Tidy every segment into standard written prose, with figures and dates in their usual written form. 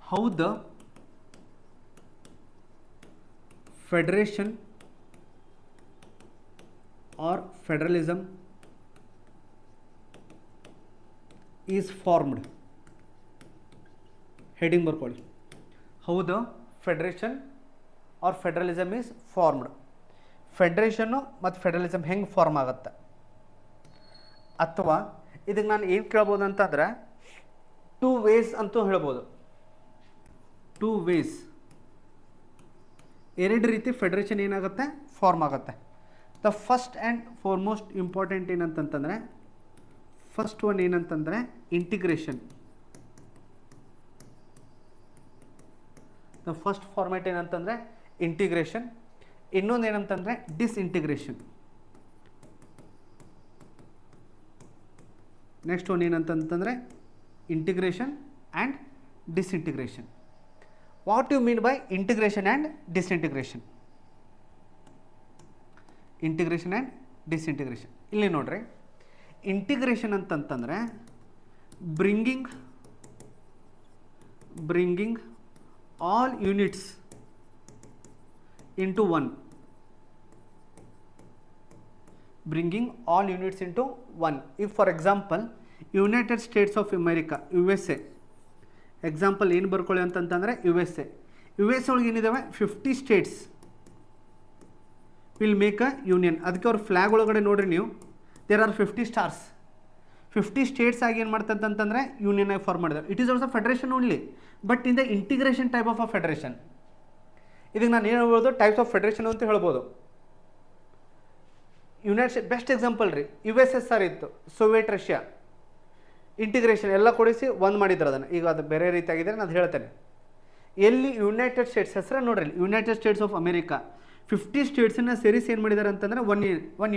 how the federation or federalism is formed. Heading ಬರ್ಕೊಳ್ಳಿ. How the federation or federalism is formed. ಫೆಡ್ರೇಷನ್ನು ಮತ್ತು federalism ಹೆಂಗೆ form ಆಗುತ್ತೆ, ಅಥವಾ ಇದಕ್ಕೆ ನಾನು ಏನು ಕೇಳ್ಬೋದು ಅಂತಂದರೆ ಟೂ ವೇಸ್ ಅಂತೂ ಹೇಳ್ಬೋದು. ಟೂ ವೇಸ್, ಎರಡು ರೀತಿ ಫೆಡರೇಷನ್ ಏನಾಗುತ್ತೆ ಫಾರ್ಮ್ ಆಗುತ್ತೆ. The first and foremost important ಏನಂತಂತಂದರೆ, ಫಸ್ಟ್ ಒನ್ ಏನಂತಂದರೆ ಇಂಟಿಗ್ರೇಷನ್. ದ ಫಸ್ಟ್ ಫಾರ್ಮ್ಯಾಟ್ ಏನಂತಂದರೆ ಇಂಟಿಗ್ರೇಷನ್. ಇನ್ನೊಂದು ಏನಂತಂದರೆ ಡಿಸ್ಇಂಟಿಗ್ರೇಷನ್. ನೆಕ್ಸ್ಟ್ ಒನ್ ಏನಂತಂತಂದರೆ integration and disintegration. What you mean by integration and disintegration? Integration and disintegration ಇಲ್ಲಿ ನೋಡ್ರಿ, ಇಂಟಿಗ್ರೇಷನ್ ಅಂತಂತಂದರೆ bringing all units into one. Bringing all units into one. If for example United States of America, USA, example ಏನು ಬರ್ಕೊಳ್ಳಿ ಅಂತಂತಂದರೆ USA ಒಳಗೆ ಏನಿದಾವೆ 50 states will make a union. ಅದಕ್ಕೆ ಅವ್ರ flag ಒಳಗಡೆ ನೋಡ್ರಿ ನೀವು, there are 50 stars. 50 ಸ್ಟೇಟ್ಸ್ ಆಗಿ ಏನು ಮಾಡ್ತಂತಂದರೆ ಯೂನಿಯನ್ ಆಗಿ ಫಾರ್ಮ್ ಮಾಡಿದ್ದಾರೆ. It is also federation only, but in the integration type of a federation. ಇದಕ್ಕೆ ನಾನು ಏನು ಹೇಳ್ಬೋದು, ಟೈಪ್ಸ್ ಆಫ್ ಫೆಡರೇಷನ್ ಅಂತ ಹೇಳ್ಬೋದು. ಯುನೈಟೆಡ್ ಸ್ಟೇಟ್ ಬೆಸ್ಟ್ ಎಕ್ಸಾಂಪಲ್ ರೀ. USSR ಇತ್ತು, ಸೋವಿಯತ್ ರಷ್ಯಾ, ಇಂಟಿಗ್ರೇಷನ್ ಎಲ್ಲ ಕೊಡಿಸಿ ಒಂದು ಮಾಡಿದ್ರು ಅದನ್ನು. ಈಗ ಅದು ಬೇರೆ ರೀತಿಯಾಗಿದೆ, ನಾನು ಹೇಳ್ತೇನೆ. ಎಲ್ಲಿ ಯುನೈಟೆಡ್ ಸ್ಟೇಟ್ಸ್ ಹೆಸರು ನೋಡ್ರಿ, ಯುನೈಟೆಡ್ ಸ್ಟೇಟ್ಸ್ ಆಫ್ ಅಮೇರಿಕಾ 50 ಸ್ಟೇಟ್ಸನ್ನು ಸೇರಿಸಿ ಏನು ಮಾಡಿದ್ದಾರೆ ಅಂತಂದರೆ one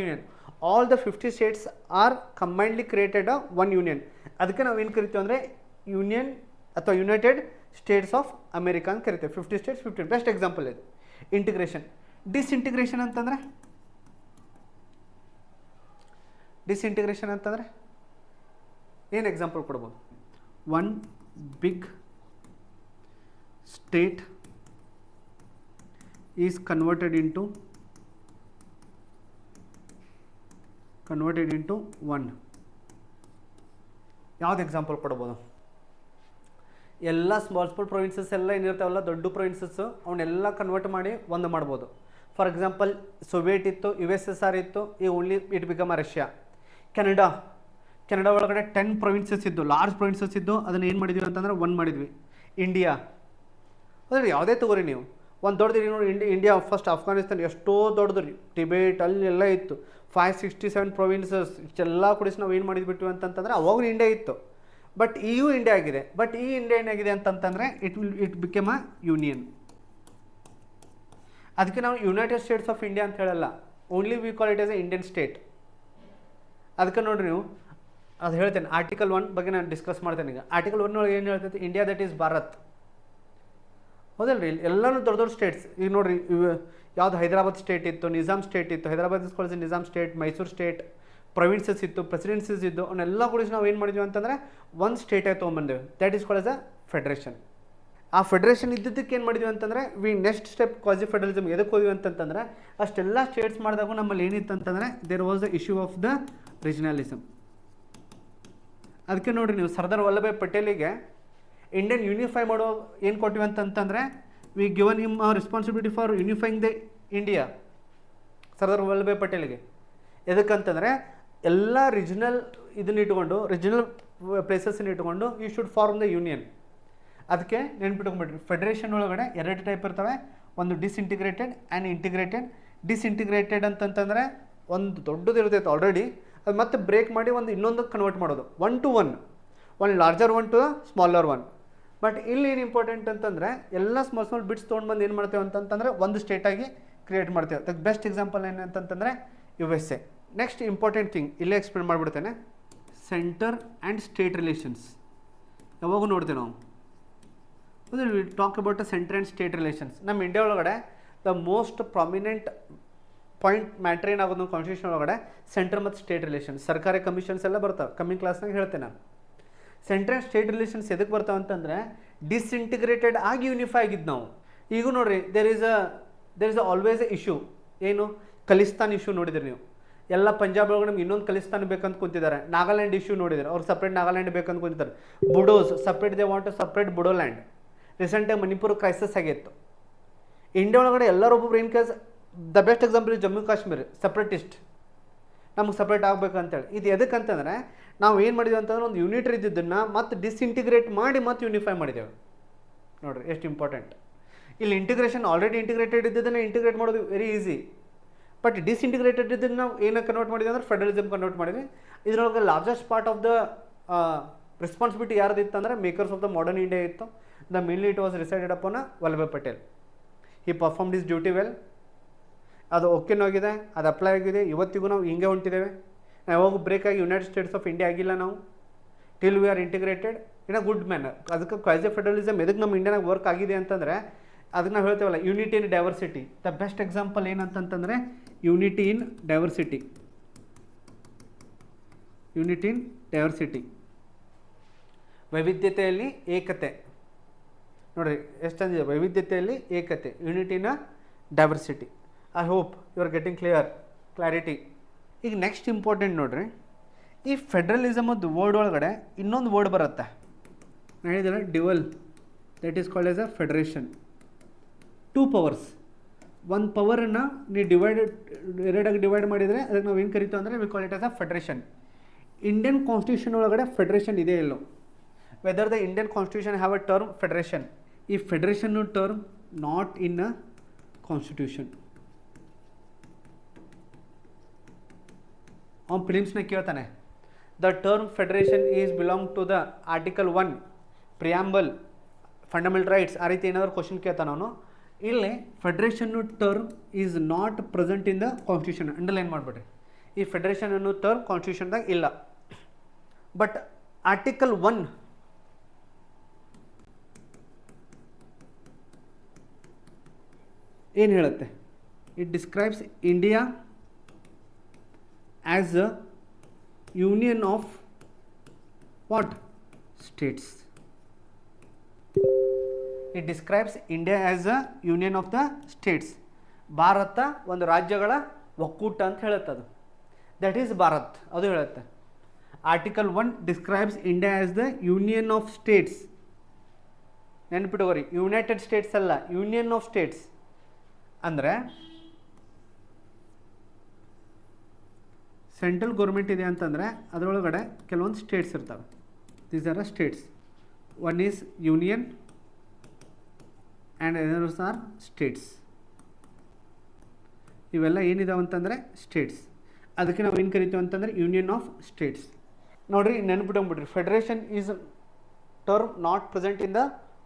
union. All the 50 states are combinedly created a one union. ಅದಕ್ಕೆ ನಾವು ಏನು ಕರಿತೀವಿ ಅಂದರೆ ಯೂನಿಯನ್ ಅಥವಾ ಯುನೈಟೆಡ್ ಸ್ಟೇಟ್ಸ್ ಆಫ್ ಅಮೇರಿಕಾ ಅಂತ ಕರಿತೀವಿ. 50 ಸ್ಟೇಟ್ಸ್ 50 ಬೆಸ್ಟ್ ಎಕ್ಸಾಂಪಲ್ ಇದು ಇಂಟಿಗ್ರೇಷನ್. ಡಿಸ್ಇಂಟಿಗ್ರೇಷನ್ ಅಂತಂದರೆ ಏನು ಎಕ್ಸಾಂಪಲ್ ಕೊಡ್ಬೋದು? One big state is converted into one. ಯಾವ್ದು ಎಕ್ಸಾಂಪಲ್ ಕೊಡ್ಬೋದು? ಎಲ್ಲ ಸ್ಮಾಲ್ ಪ್ರೊವಿನ್ಸಸ್ ಎಲ್ಲ ಏನಿರ್ತಾವಲ್ಲ, ದೊಡ್ಡ ಪ್ರೊವಿನ್ಸಸ್ಸು, ಅವನ್ನೆಲ್ಲ ಕನ್ವರ್ಟ್ ಮಾಡಿ ಒಂದು ಮಾಡ್ಬೋದು. ಫಾರ್ ಎಕ್ಸಾಂಪಲ್ ಸೋವಿಯಟ್ ಇತ್ತು, USSR ಇತ್ತು, ಈ only it become a Russia. Canada ಒಳಗಡೆ 10 ಪ್ರೊವಿನ್ಸಸ್ ಇದ್ದು, ಲಾರ್ಜ್ ಪ್ರೊವಿನ್ಸಸ್ ಇದ್ದು, ಅದನ್ನು ಏನು ಮಾಡಿದ್ವಿ ಅಂತಂದರೆ ಒಂದು ಮಾಡಿದ್ವಿ. ಇಂಡಿಯಾ ಅಂದರೆ ಯಾವುದೇ ತಗೋರಿ ನೀವು, ಒಂದು ದೊಡ್ಡದು ನೋಡಿ, ಇಂಡಿಯಾ ಫಸ್ಟ್ ಅಫ್ಘಾನಿಸ್ತಾನ ಎಷ್ಟೋ ದೊಡ್ಡದು ರೀ, ಟಿಬೇಟ್ ಅಲ್ಲೆಲ್ಲ ಇತ್ತು, 567 ಪ್ರೊವಿನ್ಸಸ್ ಇಷ್ಟೆಲ್ಲ ಕೂಡಿಸಿ ನಾವು ಏನು ಮಾಡಿದ್ಬಿಟ್ವಿ ಅಂತಂತಂದರೆ ಅವಾಗ ಇಂಡಿಯಾ ಇತ್ತು. ಬಟ್ ಇಂಡಿಯಾ ಆಗಿದೆ. ಬಟ್ ಈ ಇಂಡಿಯಾ ಏನಾಗಿದೆ ಅಂತಂತಂದರೆ ಇಟ್ ಬಿಕೇಮ್ ಅ ಯೂನಿಯನ್. ಅದಕ್ಕೆ ನಾವು ಯುನೈಟೆಡ್ ಸ್ಟೇಟ್ಸ್ ಆಫ್ ಇಂಡಿಯಾ ಅಂತ ಹೇಳಲ್ಲ, only we call it as A Indian state. ಅದಕ್ಕೆ ನೋಡಿರಿ ನೀವು, ಅದು ಹೇಳ್ತೇನೆ. ಆರ್ಟಿಕಲ್ 1 ಬಗ್ಗೆ ನಾನು ಡಿಸ್ಕಸ್ ಮಾಡ್ತೇನೆ ಈಗ. ಆರ್ಟಿಕಲ್ 1 ಒಳಗೆ ಏನು ಹೇಳ್ತೈತೆ? India that is Bharat. ಹೌದಲ್ರಿ, ಎಲ್ಲನೂ ದೊಡ್ಡ ಸ್ಟೇಟ್ಸ್. ಈಗ ನೋಡಿರಿ, ಯಾವುದು ಹೈದರಾಬಾದ್ ಸ್ಟೇಟ್ ಇತ್ತು, ನಿಜಾಮ್ ಸ್ಟೇಟ್ ಇತ್ತು, ಹೈದರಾಬಾದ್ ಇಸ್ಕೊಳ್ಳಿ Nizam state, Mysore state, provinces ಇತ್ತು, ಪ್ರೆಸಿಡೆನ್ಸೀಸ್ ಇದ್ದು, ಅವನ್ನೆಲ್ಲ ಕೂಡ ನಾವು ಏನು ಮಾಡಿದ್ವಿ ಅಂತಂದರೆ ಒಂದು ಸ್ಟೇಟ್ ಆಗಿ ತೊಗೊಂಬಂದೇವೆ. That is called as a federation. ಆ ಫೆಡರೇಷನ್ ಇದ್ದದಕ್ಕೆ ಏನು ಮಾಡಿದ್ವಿ ಅಂತಂದರೆ ನೆಕ್ಸ್ಟ್ ಸ್ಟೆಪ್ ಕ್ವಾಸಿ ಫೆಡರಲಿಸಮ್ ಎದಕ್ಕೆ ಹೋದ್ವಿ ಅಂತಂತಂದರೆ, ಅಷ್ಟೆಲ್ಲ ಸ್ಟೇಟ್ಸ್ ಮಾಡಿದಾಗ ನಮ್ಮಲ್ಲಿ ಏನಿತ್ತು ಅಂತಂದರೆ there was the issue of the regionalism. ಅದಕ್ಕೆ ನೋಡಿರಿ ನೀವು, ಸರ್ದಾರ್ ವಲ್ಲಭಾಯ್ ಪಟೇಲಿಗೆ ಇಂಡಿಯನ್ ಯೂನಿಫೈ ಮಾಡೋ ಏನು ಕೊಟ್ಟಿವಿ ಅಂತಂತಂದರೆ, we given him our responsibility for unifying the India. Sardar Vallabhbhai ಪಟೇಲಿಗೆ ಎದಕ್ಕಂತಂದರೆ ಎಲ್ಲ ರೀಜನಲ್ ಇದನ್ನ ಇಟ್ಕೊಂಡು, ರೀಜನಲ್ ಪ್ಲೇಸಸ್ಸನ್ನು ಇಟ್ಕೊಂಡು you should form the union. ಅದಕ್ಕೆ ನೆನ್ಪಿಟ್ಕೊಂಡ್ಬಿಟ್ರಿ, ಫೆಡರೇಷನ್ ಒಳಗಡೆ 2 ಟೈಪ್ ಇರ್ತವೆ, ಒಂದು ಡಿಸ್ಇಂಟಿಗ್ರೇಟೆಡ್ ಆ್ಯಂಡ್ ಇಂಟಿಗ್ರೇಟೆಡ್. ಡಿಸ್ಇಂಟಿಗ್ರೇಟೆಡ್ ಅಂತಂತಂದರೆ ಒಂದು ದೊಡ್ಡದು ಇರ್ತೈತೆ ಆಲ್ರೆಡಿ, ಅದು ಮತ್ತೆ ಬ್ರೇಕ್ ಮಾಡಿ ಒಂದು ಇನ್ನೊಂದಕ್ಕೆ ಕನ್ವರ್ಟ್ ಮಾಡೋದು, 1 to 1, one larger one to smaller one. But ಇಲ್ಲಿ ಏನು ಇಂಪಾರ್ಟೆಂಟ್ ಅಂತಂದರೆ ಎಲ್ಲ ಸ್ಮಾಲ್ ಬಿಟ್ಸ್ ತೊಗೊಂಡು ಏನು ಮಾಡ್ತೇವೆ ಅಂತಂತಂದರೆ ಒಂದು ಸ್ಟೇಟಾಗಿ ಕ್ರಿಯೇಟ್ ಮಾಡ್ತೇವೆ. ಅದಕ್ಕೆ ಬೆಸ್ಟ್ ಎಕ್ಸಾಂಪಲ್ ಏನಂತಂತಂದರೆ USA. ನೆಕ್ಸ್ಟ್ ಇಂಪಾರ್ಟೆಂಟ್ ಥಿಂಗ್ ಇಲ್ಲೇ ಎಕ್ಸ್ಪ್ಲೇನ್ ಮಾಡಿಬಿಡ್ತೇನೆ, ಸೆಂಟರ್ ಆ್ಯಂಡ್ ಸ್ಟೇಟ್ ರಿಲೇಷನ್ಸ್. ಯಾವಾಗೂ ನೋಡ್ತೇವೆ ನಾವು, we talk about centre and state relations. ನಮ್ಮ ಇಂಡಿಯಾ ಒಳಗಡೆ the most prominent point matter ಏನಾಗೋದು ನಮ್ಮ ಕಾನ್ಸ್ಟಿಟ್ಯೂಷನ್ ಒಳಗಡೆ ಸೆಂಟರ್ ಮತ್ತು ಸ್ಟೇಟ್ ರಿಲೇಷನ್ಸ್. ಸರ್ಕಾರಿ ಕಮಿಷನ್ಸ್ ಎಲ್ಲ ಬರ್ತಾವೆ, ಕಮ್ಮಿಂಗ್ ಕ್ಲಾಸ್ನಾಗ ಹೇಳ್ತೇನೆ ನಾನು. ಸೆಂಟ್ರಲ್ ಆ್ಯಂಡ್ ಸ್ಟೇಟ್ ರಿಲೇಷನ್ಸ್ ಎದಕ್ಕೆ ಬರ್ತಾವೆ ಅಂತಂದರೆ, ಡಿಸ್ಇಂಟಿಗ್ರೇಟೆಡ್ ಆಗಿ ಯೂನಿಫೈ ಆಗಿದ್ದು ನಾವು. ಈಗ ನೋಡ್ರಿ there is a always a issue. ಏನು? ಖಲಿಸ್ತಾನ್ ಇಶ್ಯೂ ನೋಡಿದ್ರಿ ನೀವು. ಎಲ್ಲ ಪಂಜಾಬ್ ಒಳಗೆ ನಮ್ಗೆ ಇನ್ನೊಂದು ಖಲಿಸ್ತಾನ್ ಬೇಕಂತ ಕುಂತಿದ್ದಾರೆ. ನಾಗಾಲ್ಯಾಂಡ್ ಇಶ್ಯೂ ನೋಡಿದ್ದಾರೆ, ಅವ್ರು ಸಪ್ರೇಟ್ ನಾಗಾಲ್ಯಾಂಡ್ ಬೇಕಂತ ಕುಂತಿದ್ದಾರೆ. Bodos separate, they want to separate Bodoland. ರೀಸೆಂಟಾಗಿ ಮಣಿಪುರ ಕ್ರೈಸಿಸ್ ಆಗಿತ್ತು. ಇಂಡಿಯಾ ಒಳಗಡೆ ಎಲ್ಲರೂ ಒಬ್ಬೊಬ್ರು in case the best example is Jammu Kashmir separatist, ನಮ್ಗೆ ಸಪ್ರೇಟ್ ಆಗ್ಬೇಕಂತೇಳಿ. ಇದು ಎದಕ್ಕಂತಂದರೆ ನಾವು ಏನು ಮಾಡಿದ್ವಿ ಅಂತಂದ್ರೆ ಒಂದು ಯೂನಿಟರಿ ಇದ್ದಿದ್ದನ್ನು ಮತ್ತೆ ಡಿಸ್ಇಂಟಿಗ್ರೇಟ್ ಮಾಡಿ ಮತ್ತೆ ಯೂನಿಫೈ ಮಾಡಿದ್ದೇವೆ. ನೋಡಿರಿ ಎಷ್ಟು ಇಂಪಾರ್ಟೆಂಟ್. ಇಲ್ಲಿ ಇಂಟಿಗ್ರೇಷನ್ ಆಲ್ರೆಡಿ ಇಂಟಿಗ್ರೇಟೆಡ್ ಇದ್ದದನ್ನು ಇಂಟಿಗ್ರೇಟ್ ಮಾಡೋದು ವೆರಿ ಈಸಿ. ಬಟ್ ಡಿಸ್ಇಂಟಿಗ್ರೇಟೆಡ್ ಇದ್ದನ್ನು ನಾವು ಏನಕ್ಕೆ ಕನ್ವರ್ಟ್ ಮಾಡಿದ್ವಿ ಅಂದ್ರೆ ಫೆಡರಲಿಸಮ್ ಕನ್ವರ್ಟ್ ಮಾಡಿದ್ವಿ. ಇದರೊಳಗೆ largest part of the responsibility ಯಾರ್ದಿತ್ತು ಅಂದರೆ makers of the modern India ಇತ್ತು. The mainly it was resided upon Vallabhbhai Patel. He performed is duty well. ಅದು ಓಕೆನೂ ಆಗಿದೆ, ಅದು ಅಪ್ಲೈ ಆಗಿದೆ. ಇವತ್ತಿಗೂ ನಾವು ಹಿಂಗೆ ಹೊಂಟಿದ್ದೇವೆ. ನಾವು ಯಾವಾಗ ಬ್ರೇಕ್ ಆಗಿ ಯುನೈಟೆಡ್ ಸ್ಟೇಟ್ಸ್ ಆಫ್ ಇಂಡಿಯಾ ಆಗಿಲ್ಲ ನಾವು. Till we are integrated in a good manner. ಅದಕ್ಕೆ ಕ್ವಾಸಿ ಫೆಡರಲಿಸಮ್ ಎದಕ್ಕೆ ನಮ್ಮ ಇಂಡಿಯಾನಾಗ ವರ್ಕ್ ಆಗಿದೆ ಅಂತಂದರೆ ಅದಕ್ಕೆ ನಾವು ಹೇಳ್ತೇವಲ್ಲ unity in diversity. The best example ಏನಂತಂತಂದರೆ unity in diversity. Unity in diversity, ವೈವಿಧ್ಯತೆಯಲ್ಲಿ ಏಕತೆ. ನೋಡಿರಿ ಎಷ್ಟಂದಿದೆ, ವೈವಿಧ್ಯತೆಯಲ್ಲಿ ಏಕತೆ, unity in diversity. I hope you are getting clarity. ಈಗ ನೆಕ್ಸ್ಟ್ ಇಂಪಾರ್ಟೆಂಟ್ ನೋಡ್ರಿ, ಈ ಫೆಡ್ರಲಿಸಮದ್ದು ವರ್ಡ್ ಒಳಗಡೆ ಇನ್ನೊಂದು ವರ್ಡ್ ಬರುತ್ತೆ. ನಾನು ಹೇಳಿದ್ರೆ dual, that is called as a federation. 2 powers. ಒಂದು ಪವರನ್ನು ನೀವು ಎರಡಾಗಿ ಡಿವೈಡ್ ಮಾಡಿದರೆ ಅದಕ್ಕೆ ನಾವು ಏನು ಕರಿತೀವಿ ಅಂದರೆ we call it as a federation. Indian constitution ಒಳಗಡೆ ಫೆಡರೇಷನ್ ಇದೆ ಇಲ್ಲೋ? Whether the Indian constitution have a term federation. ಈ federation term not in a constitution. ಅವ್ನು ಪ್ರಿಲಿಮ್ಸ್ನ ಕೇಳ್ತಾನೆ, the term federation is belong to the article 1 preamble fundamental rights. ಆ ರೀತಿ ಏನಾದರೂ ಕ್ವಶನ್ ಕೇಳ್ತಾನೆ ಅವನು. ಇಲ್ಲಿ federation term is not present in the constitution. Underline ಮಾಡಿಬಿಡ್ರಿ, ಈ ಫೆಡರೇಷನ್ ಅನ್ನೋ ಟರ್ಮ್ ಕಾನ್ಸ್ಟಿಟ್ಯೂಷನ್ದಾಗ ಇಲ್ಲ. ಬಟ್ ಆರ್ಟಿಕಲ್ 1 ಏನು ಹೇಳುತ್ತೆ? It describes India as a union of what? States. It describes India as a union of the States. Bharat ಒಂದು ರಾಜ್ಯಗಳ ಒಕ್ಕೂಟ ಅಂತ ಹೇಳುತ್ತೆ ಅದು. ದಟ್ ಈಸ್ ಭಾರತ್, ಅದು ಹೇಳುತ್ತೆ. Article 1 describes India as the union of states. ನೆನ್ಪಿಟ್ಟುಕೋರಿ, ಯುನೈಟೆಡ್ ಸ್ಟೇಟ್ಸ್ ಅಲ್ಲ, ಯೂನಿಯನ್ ಆಫ್ ಸ್ಟೇಟ್ಸ್. ಅಂದರೆ ಸೆಂಟ್ರಲ್ ಗೌರ್ಮೆಂಟ್ ಇದೆ ಅಂತಂದರೆ ಅದರೊಳಗಡೆ ಕೆಲವೊಂದು ಸ್ಟೇಟ್ಸ್ ಇರ್ತವೆ. These are a states. One is union and others are states. ಇವೆಲ್ಲ ಏನಿದಾವೆ ಅಂತಂದರೆ ಸ್ಟೇಟ್ಸ್. ಅದಕ್ಕೆ ನಾವು ಏನು ಕರಿತೀವಿ ಅಂತಂದರೆ ಯೂನಿಯನ್ ಆಫ್ ಸ್ಟೇಟ್ಸ್. ನೋಡಿರಿ, ನೆನ್ಪಿಟ್ಕೊಂಡ್ಬಿಡ್ರಿ, federation is term not present in the